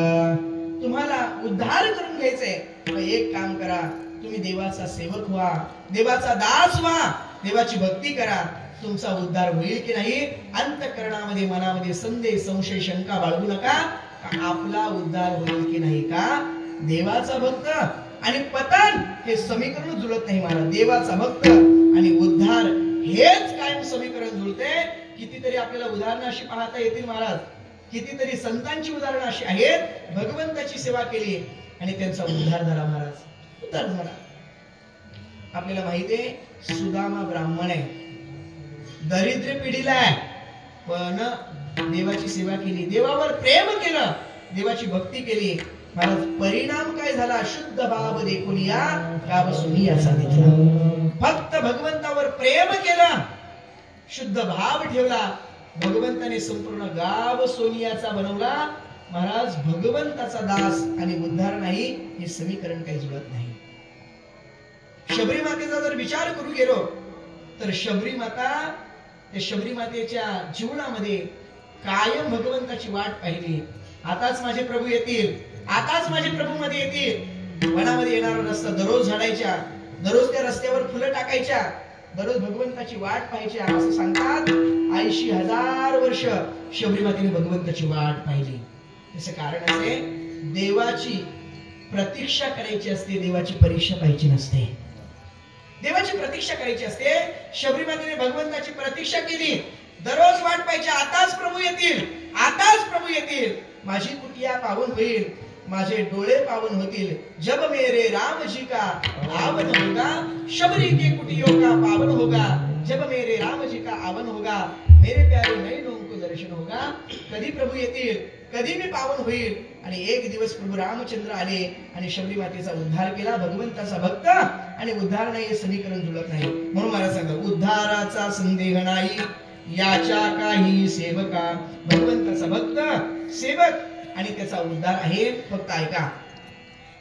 तुम्हाला उद्धार करून घ्यायचंय तर एक काम करा, तुम्ही देवाचा सेवक व्हा, देवाचा दास व्हा, देवाची भक्ती करा. तुमचा उद्धार होईल की नाही, अंतःकरणामध्ये मनामध्ये संदेह संशय शंका बाळगू नका. आपला उद्धार होईल की नाही का. देवाचा भक्त आणि पतन हे समीकरण जुळत नाही महाराज. देवाचा भक्त आणि उद्धार हेच कायम समीकरण जुळते. कितीतरी आपल्याला उदाहरणं अशी पाहता येतील महाराज, कितीतरी संतांची उदाहरणं अशी आहेत, भगवंताची सेवा केली आणि त्यांचा उद्धार झाला महाराज, उद्धार झाला. आपल्याला माहितीये सुदामा ब्राह्मण आहे, दरिद्र पिढीला आहे, पण देवाची सेवा केली, देवावर प्रेम केलं, देवाची भक्ती केली महाराज. परिणाम काय झाला, शुद्ध भाव देखून या गाव सोनियाचा दिसला. फक्त भगवंतावर प्रेम केलं, शुद्ध भाव ठेवला, भगवंताने संपूर्ण गाव सोनियाचा बनवला महाराज. भगवंताचा दास आणि उद्धार नाही हे समीकरण काही जुळत नाही. शबरी मातेचा जर विचार करू गेलो तर शबरी माता, त्या शबरी मातेच्या जीवनामध्ये कायम भगवंताची वाट पाहिली. आताच माझे प्रभू येतील, आताच माझे प्रभू मध्ये येतील. वनामध्ये येणारा रस्ता दररोज झाडायच्या, दररोज त्या रस्त्यावर फुलं टाकायच्या, दररोज भगवंताची वाट पाहायच्या. असं सांगतात 80,000 वर्ष शबरी मातेने भगवंताची वाट पाहिली. त्याचं कारण असे, देवाची प्रतीक्षा करायची असते, देवाची परीक्षा पाहिजे नसते. देवाची प्रतीक्षा करायची असते. शबरी मातेने भगवंताची प्रतीक्षा केली, दररोज वाट पाहिजे, आताच प्रभू येतील, आताच प्रभू येतील, माझी कुटिया पावन होईल, माझे डोळे पावन होतील. जब मेरे राम जी का आवन होगा, शबरी के कुटियों का पावन होगा. जब मेरे राम जी का आवन होगा, मेरे प्यारे नयनों को दर्शन होगा. कधी प्रभू येतील, कधी मी पावन होईल. आणि एक दिवस प्रभू रामचंद्र आले आणि शबरी मातेचा उद्धार केला. भगवंताचा भक्त आणि उद्धार नाही हे समीकरण जुळत नाही. म्हणून मला सांगा, उद्धाराचा संदेह नाही याच्या काही सेवका. भगवंताचा भक्त सेवक आणि त्याचा उद्धार आहे. फक्त ऐका,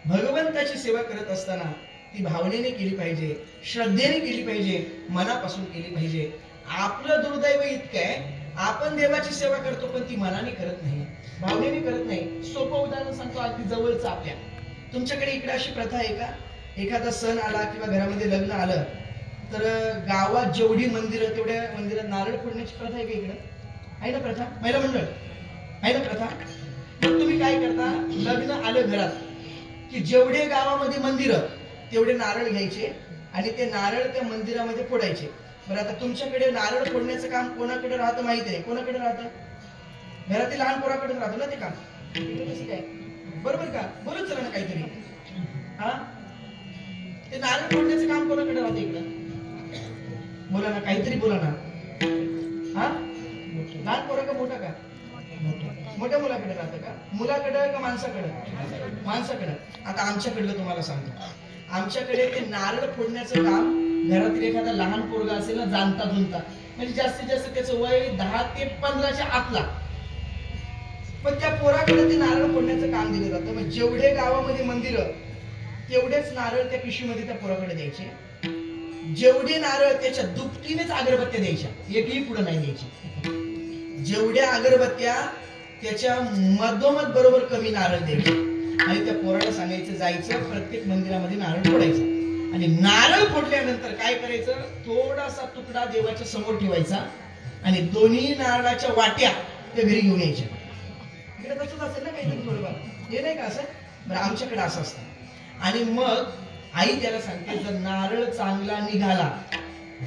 भगवंताची सेवा करत असताना ती भावनेने केली पाहिजे, श्रद्धेने केली पाहिजे, मनापासून केली पाहिजे. आपलं दुर्दैव इतकं आहे, आपण देवाची सेवा करतो पण ती मनाने करत नाही, भावनेने करत नाही. सोपं उदाहरण सांगतो, अगदी जवळच आपल्या. तुमच्याकडे इकडे अशी प्रथा आहे का, एखादा सण आला किंवा घरामध्ये लग्न आलं तर गावात जेवढी मंदिरं तेवढ्या मंदिरात नारळ फोडण्याची प्रथा आहे का इकडं? आहे ना प्रथा, महिला मंडळ आहे ना प्रथा. मग तुम्ही काय करता, लग्न आलं घरात की जेवढे गावामध्ये मंदिरं तेवढे नारळ घ्यायचे आणि ते नारळ त्या मंदिरामध्ये फोडायचे. बरं, आता तुमच्याकडे नारळ फोडण्याचं काम कोणाकडे राहतं माहिती आहे? कोणाकडे राहतं? घरातील लहान पोराकडे राहतं ना ते काम. कसं काय, बरोबर का? बोलत चला ना काहीतरी. हा, ते नारळ फोडण्याचं काम कोणाकडे राहतं इकडं? बोला ना, काहीतरी बोला ना. हा, लहान पोरा का मोठा का? मोठ्या मुलाकडे राहतं का? मुलाकडे का माणसाकडे? माणसाकडे. आता आमच्याकडलं तुम्हाला सांगतो, आमच्याकडे ते नारळ फोडण्याचं काम घरातील एखादा लहान पोरगा असेल ना, जाणता जुनता, म्हणजे जास्तीत जास्त त्याचं वय 10 ते 15च्या आतला, पण त्या पोराकडे ते नारळ फोडण्याचं काम दिलं जातं. मग जेवढे गावामध्ये मंदिरं तेवढेच नारळ त्या पिशवीमध्ये त्या पोराकडे द्यायचे. जेवढे नारळ त्याच्या दुपटीनेच अगरबत्त्या द्यायच्या, एकही पुढे नाही द्यायची. जेवढ्या अगरबत्त्या त्याच्या मधोमध बरोबर कमी नारळ द्यायचे आणि त्या पोराला सांगायचं, जायचं प्रत्येक मंदिरामध्ये नारळ फोडायचा. आणि नारळ फोडल्यानंतर काय करायचं, थोडासा तुकडा देवाच्या समोर ठेवायचा आणि दोन्ही नारळाच्या वाट्या त्या घरी घेऊन यायच्या. इकडे तसंच असेल ना काहीतरी थोडंफार, हे नाही का असं? बरं, आमच्याकडे असं असतं. आणि मग आई त्याला सांगते, जर नारळ चांगला निघाला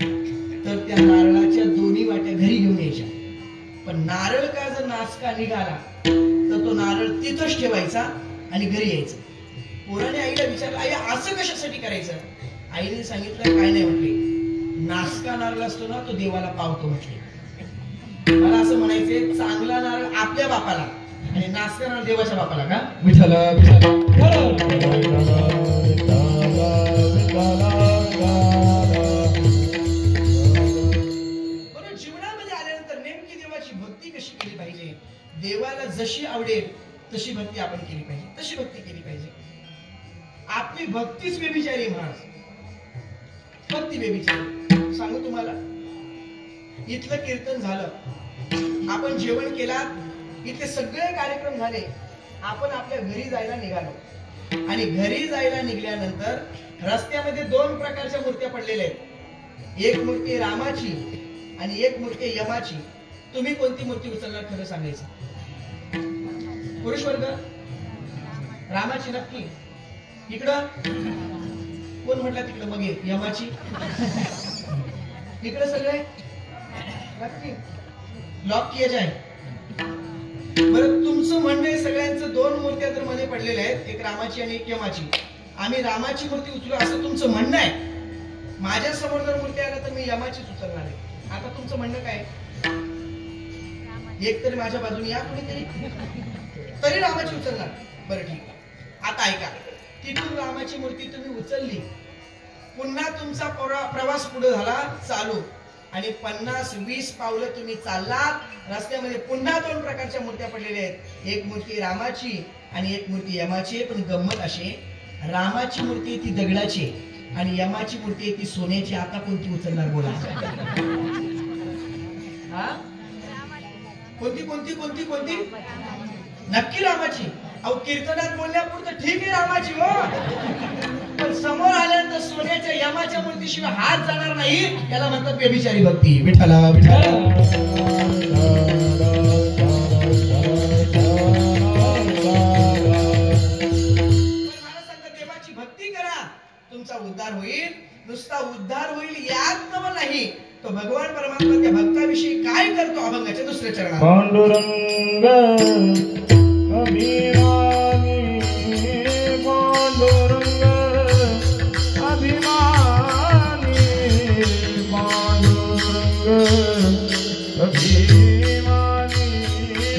तर त्या नारळाच्या दोन्ही वाट्या घरी घेऊन यायच्या. पण नारळ का जर नासका निघाला तर तो नारळ तिथंच ठेवायचा आणि घरी यायचं. पोराने आईला विचारलं, आई असं कशासाठी करायचं? आईने सांगितलं, काय नाही म्हटले, नासका नारळ असतो ना तो देवाला पावतो म्हटले. मला असं म्हणायचे, चांगला नारळ आपल्या बापाला आणि नासका नारळ देवाच्या बापाला का? विठ्ठल जीवनामध्ये आल्यानंतर नेमकी देवाची भक्ती कशी केली पाहिजे, देवाला जशी आवडेल तशी भक्ती आपण केली पाहिजे, तशी भक्ती केली पाहिजे. आपली भक्तीच बेबिचारी महाराज, भक्ती बेबिचारी. सांगू तुम्हाला, इथलं कीर्तन झालं, आपण जेवण केला, इथे सगळे कार्यक्रम झाले. आपण आपल्या घरी जायला निघालो आणि घरी जायला निघाल्यानंतर रस्त्यामध्ये दोन प्रकारच्या मूर्त्या पडलेल्या आहेत. एक मूर्ती रामाची आणि एक मूर्ती यमाची. तुम्ही कोणती मूर्ती उचलणार खरं सांगायचं? पुरुष वर्ग रामाची नक्की. इकडं कोण म्हटलं? तिकडं मग यमाची. इकडे सगळे नक्की लॉक किया जाय. बरं, तुमचं म्हणणं आहे सगळ्यांचं दोन मूर्त्या तर मध्ये पडलेल्या आहेत, एक रामाची आणि एक यमाची. आम्ही रामाची मूर्ती उचलू असं तुमचं म्हणणं आहे. माझ्या समोर जर मूर्ती आल्या तर मी यमाचीच उचलणार आहे. आता तुमचं म्हणणं काय? एक तरी माझ्या बाजूने या कोणीतरी, तरी रामाची उचलणार. बरं ठीक आहे. आता ऐका, तिथून रामाची मूर्ती तुम्ही उचलली, पुन्हा तुमचा प्रवास पुढे झाला चालू आणि 50-20 पावलं तुम्ही चाललात. रस्त्यामध्ये पुन्हा दोन प्रकारच्या मूर्त्या पडलेल्या आहेत, एक मूर्ती रामाची आणि एक मूर्ती यमाची. पण गंमत अशी, रामाची मूर्ती ती दगडाची आणि यमाची मूर्ती ती सोन्याची. आता कोणती उचलणार बोला? हा, कोणती कोणती कोणती कोणती? नक्की रामाची. अहो, कीर्तनात बोलण्यापुरतं ठीक आहे रामाची हो, पण समोर आल्यानंतर सोन्याच्या यमाच्या मूर्तीशिवाय हात जाणार नाही. त्याला म्हणतात व्यभिचारी भक्ती. विठ्ठला विठ्ठला. देवाची भक्ती करा, तुमचा उद्धार होईल. नुसता उद्धार होईल यात नवं नाही, तो भगवान परमात्मा त्या भक्ताविषयी काय करतो अभंगाच्या दुसऱ्या चरणात. पांडुरंग अभिमानी, पांडुरंग अभिमानी, पांडुरंग अभिमानी, पांडुरंग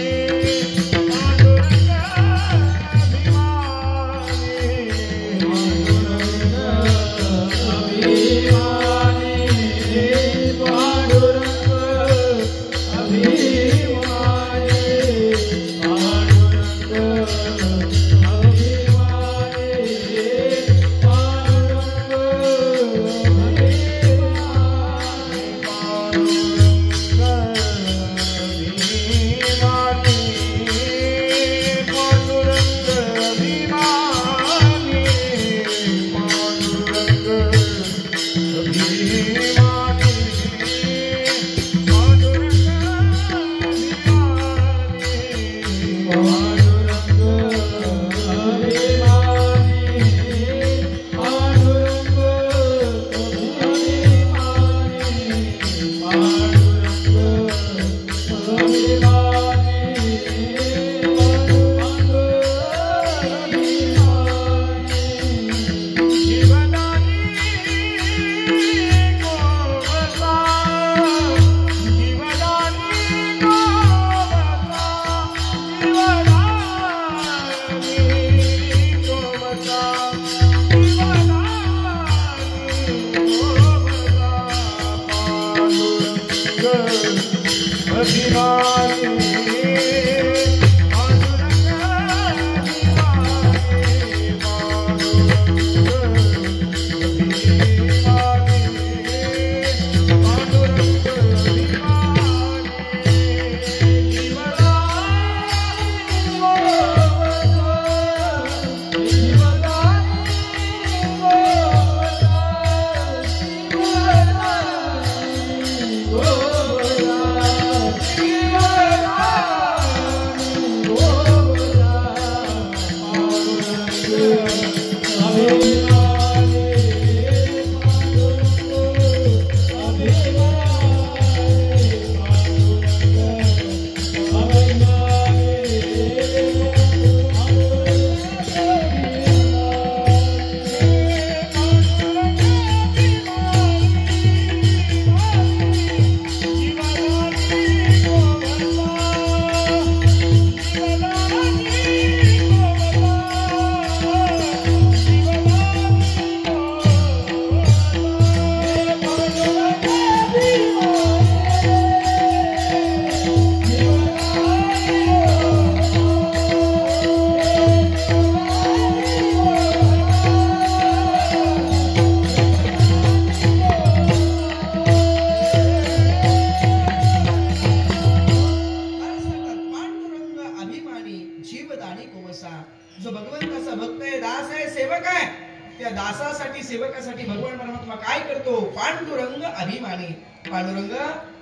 त्या दासासाठी सेवकासाठी भगवान परमात्मा काय करतो? पांडुरंग अभिमानी. पांडुरंग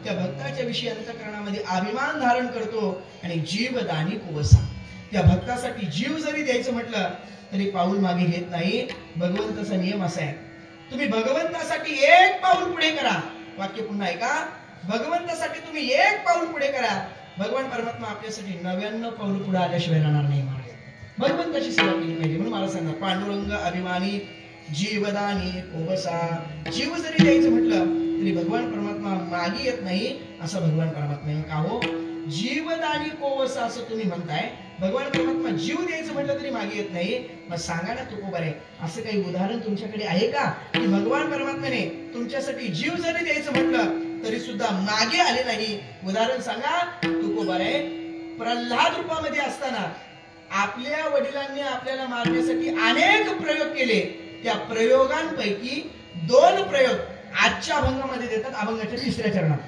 त्या भक्ताच्या विषयी अंतःकरणामध्ये अभिमान धारण करतो आणि जीवदानी कोवसा. त्या भक्तासाठी जीव जरी द्यायचं म्हटलं तरी पाऊल मागे घेत नाही. भगवंताचा नियम असा आहे, तुम्ही भगवंतासाठी एक पाऊल पुढे करा. वाक्य पुन्हा ऐका, भगवंतासाठी तुम्ही एक पाऊल पुढे करा, भगवान परमात्मा आपल्यासाठी 99 पाऊल पुढे आल्याशिवाय राहणार नाही. महाराज भगवंताची सेवा केली पाहिजे. म्हणून मला सांगा, पांडुरंग अभिमानी जीवदानी कोवसा. जीव जरी द्यायचं म्हटलं तरी भगवान परमात्मा मागे येत नाही, असं भगवान परमात्मा का हो? जीवदानी कोवसा असं तुम्ही म्हणताय, भगवान परमात्मा जीव द्यायचं म्हटलं तरी मागे येत नाही. मग सांगा ना तुकोबारे, असं काही उदाहरण तुमच्याकडे आहे का की भगवान परमात्म्याने तुमच्यासाठी जीव जरी द्यायचं म्हटलं तरी सुद्धा मागे आले नाही? उदाहरण सांगा तुकोबारे. प्रल्हाद रूपामध्ये असताना आपल्या वडिलांनी आपल्याला मारण्यासाठी अनेक प्रयोग केले. त्या प्रयोगांपैकी 2 प्रयोग आजच्या अभंगामध्ये देतात, अभंगाच्या 3ऱ्या चरणात.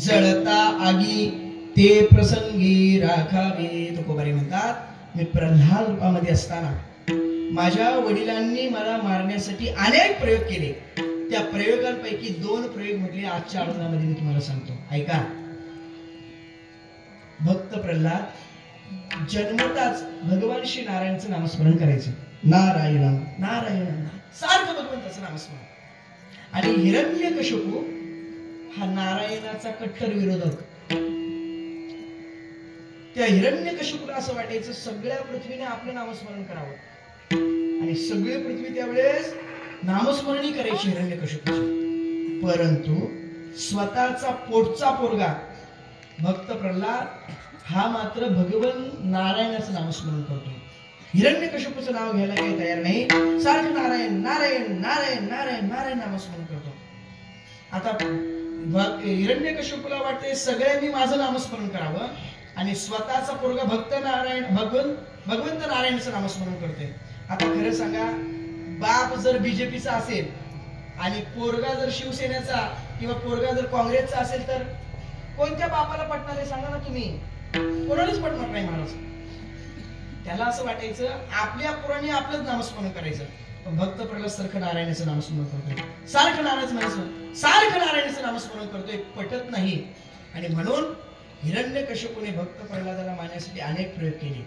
जळता आगी ते प्रसंगी राखावे. तुकोबारे म्हणतात, मी प्रल्हाद रूपामध्ये असताना माझ्या वडिलांनी मला मारण्यासाठी अनेक प्रयोग केले. त्या प्रयोगांपैकी 2 प्रयोग म्हटले आजच्या अभंगामध्ये मी तुम्हाला सांगतो, ऐका. भक्त प्रल्हाद जन्मताच भगवान श्री नारायणचं नामस्मरण करायचं. नारायण नारायण सारखं भगवंताचं नामस्मरण. आणि हिरण्यकशिपू हा नारायणाचा कट्टर विरोधक. त्या हिरण्यकशिपूला असं वाटायचं सगळ्या पृथ्वीने आपलं नामस्मरण करावं आणि सगळी पृथ्वी त्यावेळेस नामस्मरणी करायची हिरण्यकशिपूची. परंतु स्वतःचा पोटचा पोरगा भक्त प्रल्हाद हा मात्र भगवान नारायणाचं नामस्मरण करतो. हिरण्यकशिपूचं नाव घ्यायला काही तयार नाही, सारखं नारायण नारायण नारायण नारायण नारायण नामस्मरण करतो. आता हिरण्यकशिपूला वाटते सगळ्यांनी माझं नामस्मरण करावं आणि स्वतःचा पोरगा भक्त नारायण भगवंत नारायणचं नामस्मरण करते. आता खरं सांगा, बाप जर बीजेपीचा असेल आणि पोरगा जर शिवसेनेचा किंवा पोरगा जर काँग्रेसचा असेल तर कोणत्या बापाला पटणार आहे सांगा ना तुम्ही? कोणालाच पटणार नाही महाराज. त्याला असं वाटायचं आपल्या पोरांनी आपलंच नामस्मरण करायचं. पण भक्त प्रल्हाद सारखं नारायणाचं नामस्मरण करतोय, सारखं नारायणाचं नामस्मरण करतोय, पटत नाही. आणि म्हणून हिरण्यकश्यपूने भक्त प्रल्हादाला मारण्यासाठी अनेक प्रयोग केले.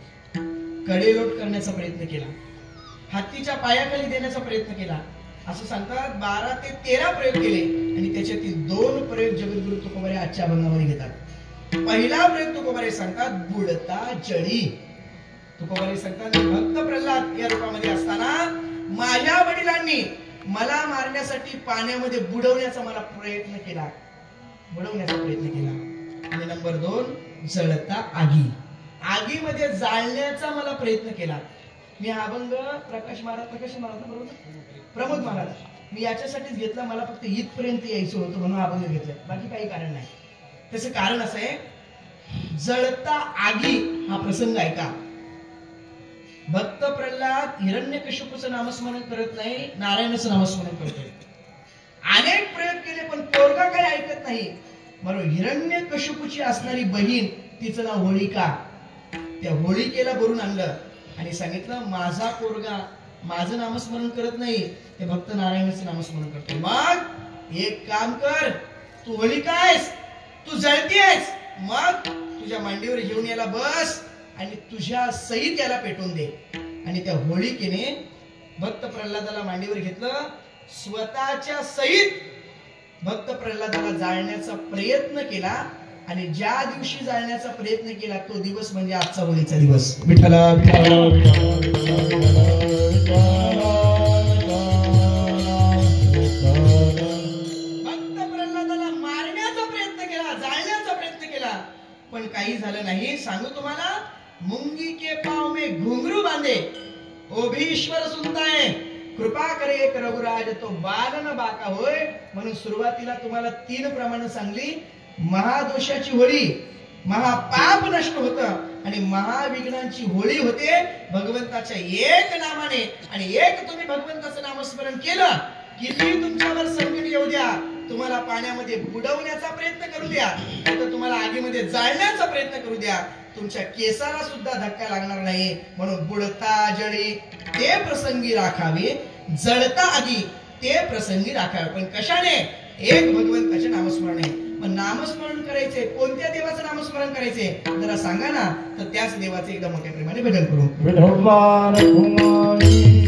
कडेलोट करण्याचा प्रयत्न केला, हत्तीच्या पायाखाली देण्याचा प्रयत्न केला. असं सांगतात 12 ते 13 प्रयोग केले आणि त्याच्यातील 2 प्रयोग जगद्गुरु तुकोबारे आजच्या अभंगामध्ये घेतात. पहिला प्रयोग तुकोबारे सांगतात बुडता जळी. तुकोबारे सांगतात भक्त प्रल्हाद या रूपामध्ये असताना माझ्या वडिलांनी मला मारण्यासाठी पाण्यामध्ये बुडवण्याचा प्रयत्न केला. आणि नंबर 2 जळता आगी, आगीमध्ये जाळण्याचा मला प्रयत्न केला. मी हा अभंग प्रकाश महाराज बरोबर प्रमोद महाराज मी याच्यासाठीच घेतला. मला फक्त इथपर्यंत यायचं होतं म्हणून हा अभंग घेतला, बाकी काही कारण नाही. त्याचं कारण असं आहे, जळता आगी हा प्रसंग ऐका. भक्त प्रल्हाद हिरण्यकश्यपूचं नामस्मरण करत नाही, नारायणाचं नामस्मरण करतोय. अनेक प्रयोग केले पण पोरगा काही ऐकत नाही. बरोबर हिरण्यकश्यपूची असणारी बहीण, तिचं नाव होळिका, त्या होळिकेला भरून आणलं आणि सांगितलं माझा पोरगा माझं नामस्मरण करत नाही, ते भक्त नारायणाचं नामस्मरण करतो. मग एक काम कर, तू होळिका आहेस, तू जळती आहेस, मग तुझ्या मांडीवर घेऊन याला बस आणि तुझ्या सहित याला पेटवून दे. आणि त्या होळिकेने भक्त प्रल्हादाला मांडीवर घेतलं, स्वतःच्या सहित भक्त प्रल्हादाला जाळण्याचा प्रयत्न केला. आणि ज्या दिवशी जाळण्याचा प्रयत्न केला तो दिवस म्हणजे आजचा होळीचा दिवस. विठ्ठला विठ्ठला भक्त प्रल्हादाला मारण्याचा प्रयत्न केला, जाळण्याचा प्रयत्न केला, पण काही झालं नाही. सांगू तुम्हाला, मुंगी के पाव में घुंघरू बांधे ओ भी ईश्वर सुनताय, कृपा करे एक रघुराज तो बाल न बाका होय. म्हणून सुरुवातीला तुम्हाला 3 प्रमाण सांगली. महादोषाची होळी, महापाप नष्ट होतं आणि महाविघ्नांची होळी होते भगवंताच्या एक नामाने. आणि एक तुम्ही भगवंताचं नामस्मरण केलं, किती तुमच्यावर संकट येऊ द्या, तुम्हाला पाण्यामध्ये बुडवण्याचा प्रयत्न करू द्या, तर तुम्हाला आगीमध्ये जाळण्याचा प्रयत्न करू द्या, तुमच्या केसाला सुद्धा धक्का लागणार नाही. म्हणून बुडता जळी ते प्रसंगी राखावे, जळता आगी ते प्रसंगी राखावे. पण कशाने? एक भगवंताचे नामस्मरणे. पण नामस्मरण करायचे, कोणत्या देवाचं नामस्मरण करायचे जरा सांगा ना, तर त्याच देवाचे एकदा मोठ्या प्रेमाने भजन करू. विठोबार कुमारी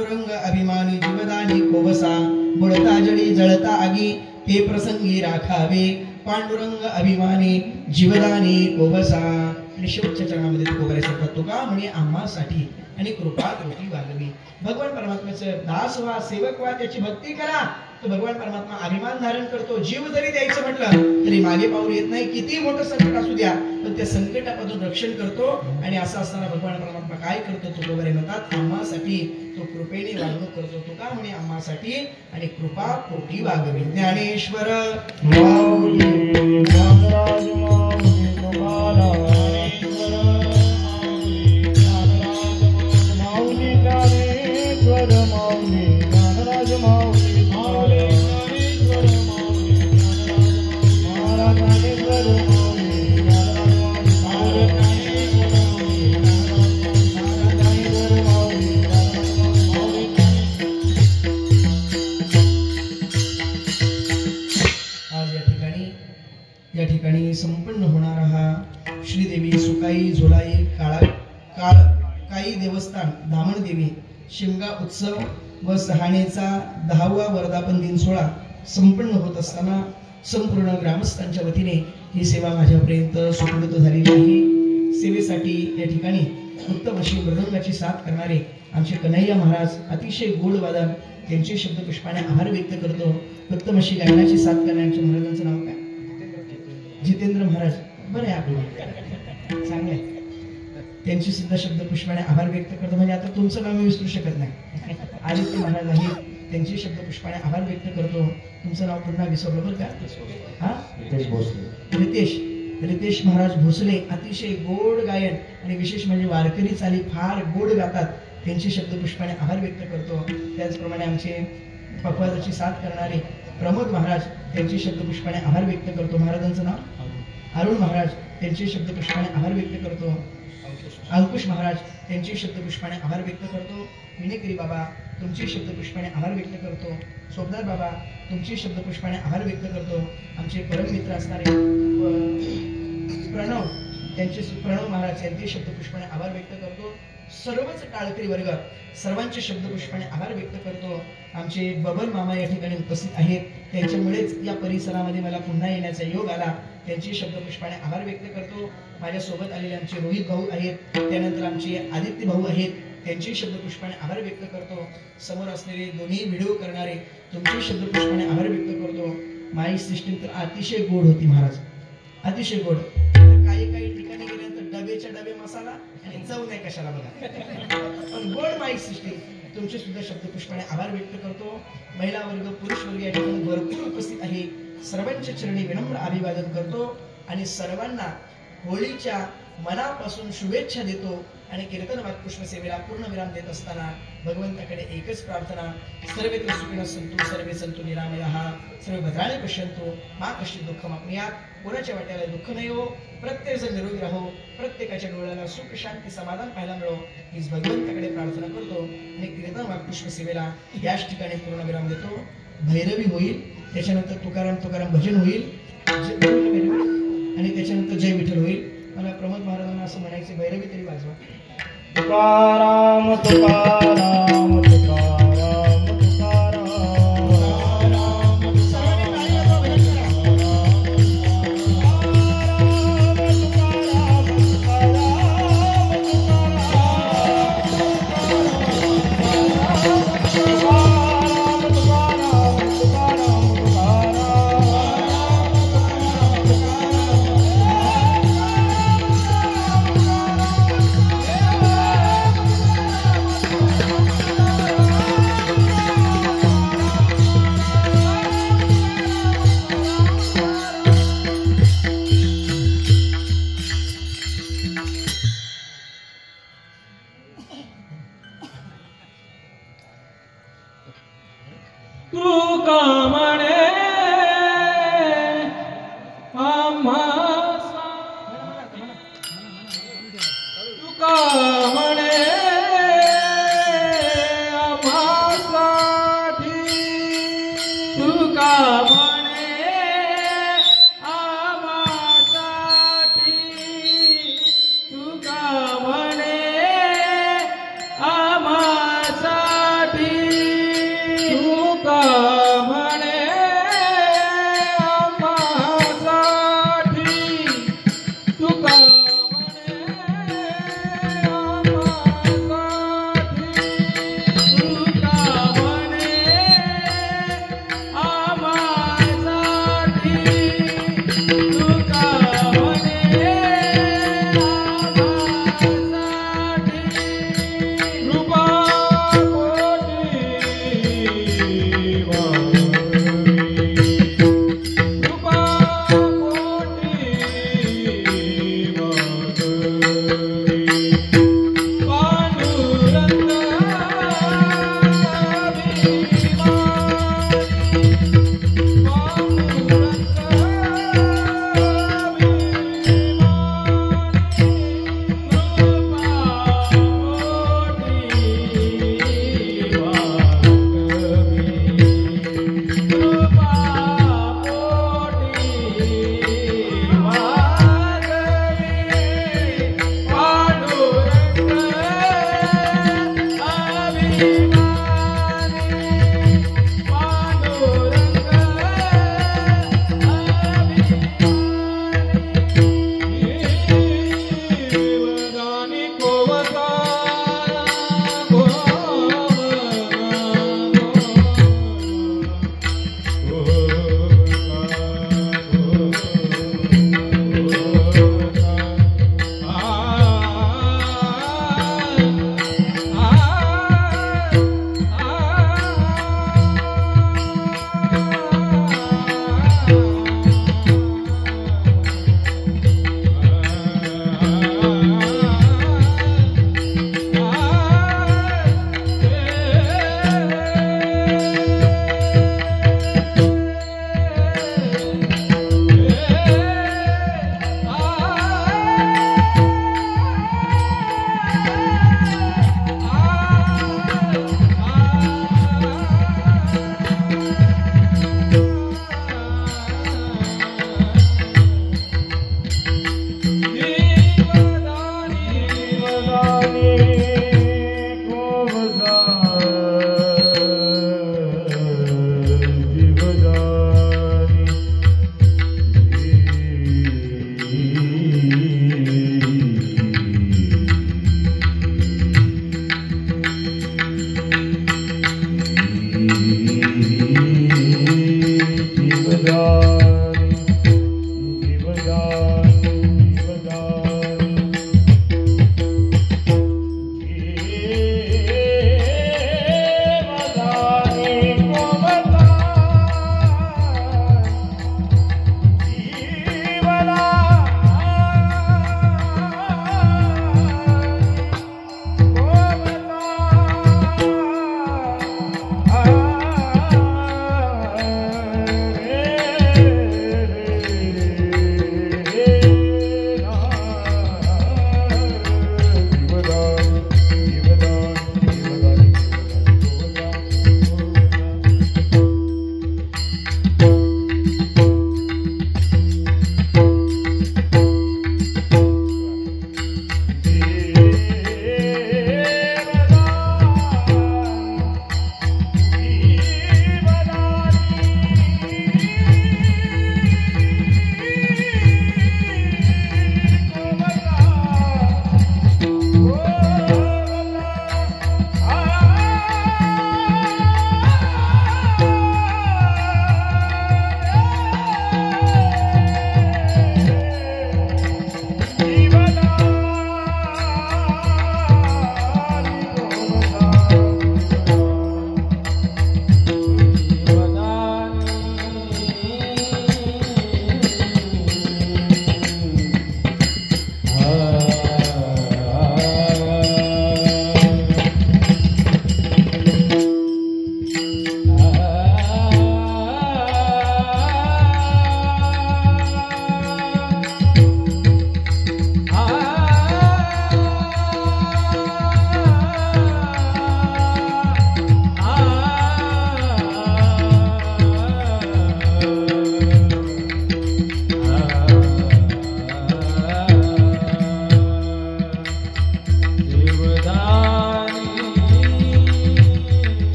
पांडुरंग अभिमानी जीवदानी कोबसा बुडता जळी जळता आगी ते प्रसंगी राखावे पांडुरंग अभिमानी जीवदानी कोबसा. आणि शेवटच्या चरणामध्ये तुकोबारे सांगतात तुका म्हणे आम्हासाठी आणि कृपा कृती वागवी. भगवान परमात्म्याचं दास व्हा सेवक व्हा त्याची भक्ती करा. तो भगवान परमात्मा अभिमान धारण करतो. जीव जरी द्यायचं म्हटलं तरी मागे पाऊल येत नाही. किती मोठं संकट असू द्या पण त्या संकटापासून रक्षण करतो. आणि असं असताना भगवान परमात्मा काय करतो तुकोबारे म्हणतात आम्हासाठी तो कृपेने वागणूक करतो. तुका म्हणे आम्हासाठी आणि कृपा पोटी वागवी. ज्ञानेश्वर माऊली ज्ञानराज माऊली तुकाराम माऊली ज्ञानेश्वर माऊली ज्ञानराज माऊली माऊली ज्ञानेश्वर माऊली महाराज ज्ञानेश्वर माऊली ज्ञानराज माऊली आज या ठिकाणी संपन्न होणारा हा श्रीदेवी सुकाई झोलाई काळी देवस्थान धामण देवी शिमगा उत्सव व सहाणेचा 10वा वर्धापन दिन सोहळा संपन्न होत असताना संपूर्ण ग्रामस्थांच्या वतीने ही सेवा माझ्यापर्यंत सुपूर्द झालेली आहे. सेवेसाठी या ठिकाणी उत्तम अशी मृदंगाची साथ करणारे आमचे कन्हैया महाराज अतिशय गोड वादन त्यांचे शब्द पुष्पाने आभार व्यक्त करतो. उत्तम अशी गायनाची साथ करणाऱ्यांच्या महाराजांचं नाव काय? जितेंद्र महाराज. बरं आहे आपलं चांगलं आहे. त्यांची सुद्धा शब्द पुष्पाने आभार व्यक्त करतो. म्हणजे आता तुमचं नाव मी विसरू शकत नाही. आदित्य महाराज आहेत त्यांचे शब्द पुष्पाने आभार व्यक्त करतो. तुमचं नाव पुन्हा विसरलो बरं का? हा रितेश महाराज भोसले अतिशय गोड गायन आणि विशेष म्हणजे वारकरी चाली फार गोड गातात. त्यांचे शब्द पुष्पाने आभार व्यक्त करतो. त्याचप्रमाणे आमचे पखवाजाची साथ करणारे प्रमोद महाराज त्यांचे शब्द पुष्पाने आभार व्यक्त करतो. महाराजांचं नाव अरुण महाराज त्यांचे शब्द पुष्पाने आभार व्यक्त करतो. अंकुश महाराज त्यांचे शब्द पुष्पाने आभार व्यक्त करतो. विनेकरी बाबा तुमचे शब्द पुष्पाने आभार व्यक्त करतो. सोबदार बाबा तुमचे शब्द पुष्पाने आभार व्यक्त करतो. आमचे परम मित्र असणारे प्रणव महाराज यांचे शब्द पुष्पाने आभार व्यक्त करतो. सर्वच टाळकरी वर्ग सर्वांचे शब्द पुष्पाने आभार व्यक्त करतो. आमचे बबन मामा या ठिकाणी उपस्थित आहेत. त्यांच्यामुळेच या परिसरामध्ये मला पुन्हा येण्याचा योग आला. त्यांचे शब्द पुष्पाने आभार व्यक्त करतो. माझ्या सोबत आलेले आमचे रोहित भाऊ आहेत. त्यानंतर आमचे आदित्य भाऊ आहेत. त्यांचे शब्द पुष्पाने आभार व्यक्त करतो. समोर असलेले दोन्ही व्हिडिओ करणारे तुमचे शब्द पुष्पाने आभार व्यक्त करतो. माईक सिस्टीम तर अतिशय गोड होती महाराज, अतिशय गोड. काही ठिकाणी गेल्यानंतर डबेच्या डबे मसाला आणि चव नाही कशाला बघा. पण गोड माईक सिस्टीम तुमचे सुद्धा शब्द पुष्पाने आभार व्यक्त करतो. महिला वर्ग पुरुष वर्ग या ठिकाणी भरपूर उपस्थित आहे. सर्वांच्या चरणी विनम्र अभिवादन करतो आणि सर्वांना होळीच्या मनापासून शुभेच्छा देतो. आणि कीर्तन वाक्पुष्प सेवेला पूर्ण विराम देत असताना भगवंताकडे एकच प्रार्थना सर्वेत्र सुखिनः सन्तु सर्वे सन्तु निरामयाः सर्व भद्राणि पश्यन्तु मा कश्चित् दुःखमाप्नुयात्. कोणाच्या वाट्याला दुःख नाही हो. प्रत्येक जण निरोगी राहो. प्रत्येकाच्या डोळ्याला सुख शांती समाधान पाहायला मिळो हीच भगवंताकडे प्रार्थना करतो. आणि कीर्तन वाक्पुष्प सेवेला याच ठिकाणी पूर्ण विराम देतो. भैरवी होईल, त्याच्यानंतर तुकाराम भजन होईल आणि त्याच्यानंतर जय विठ्ठल होईल. मला प्रमोद महाराजांना असं म्हणायचे भैरवी तरी वाजवा. तुकाराम तुकाराम तुकाराम तुकाराम तुका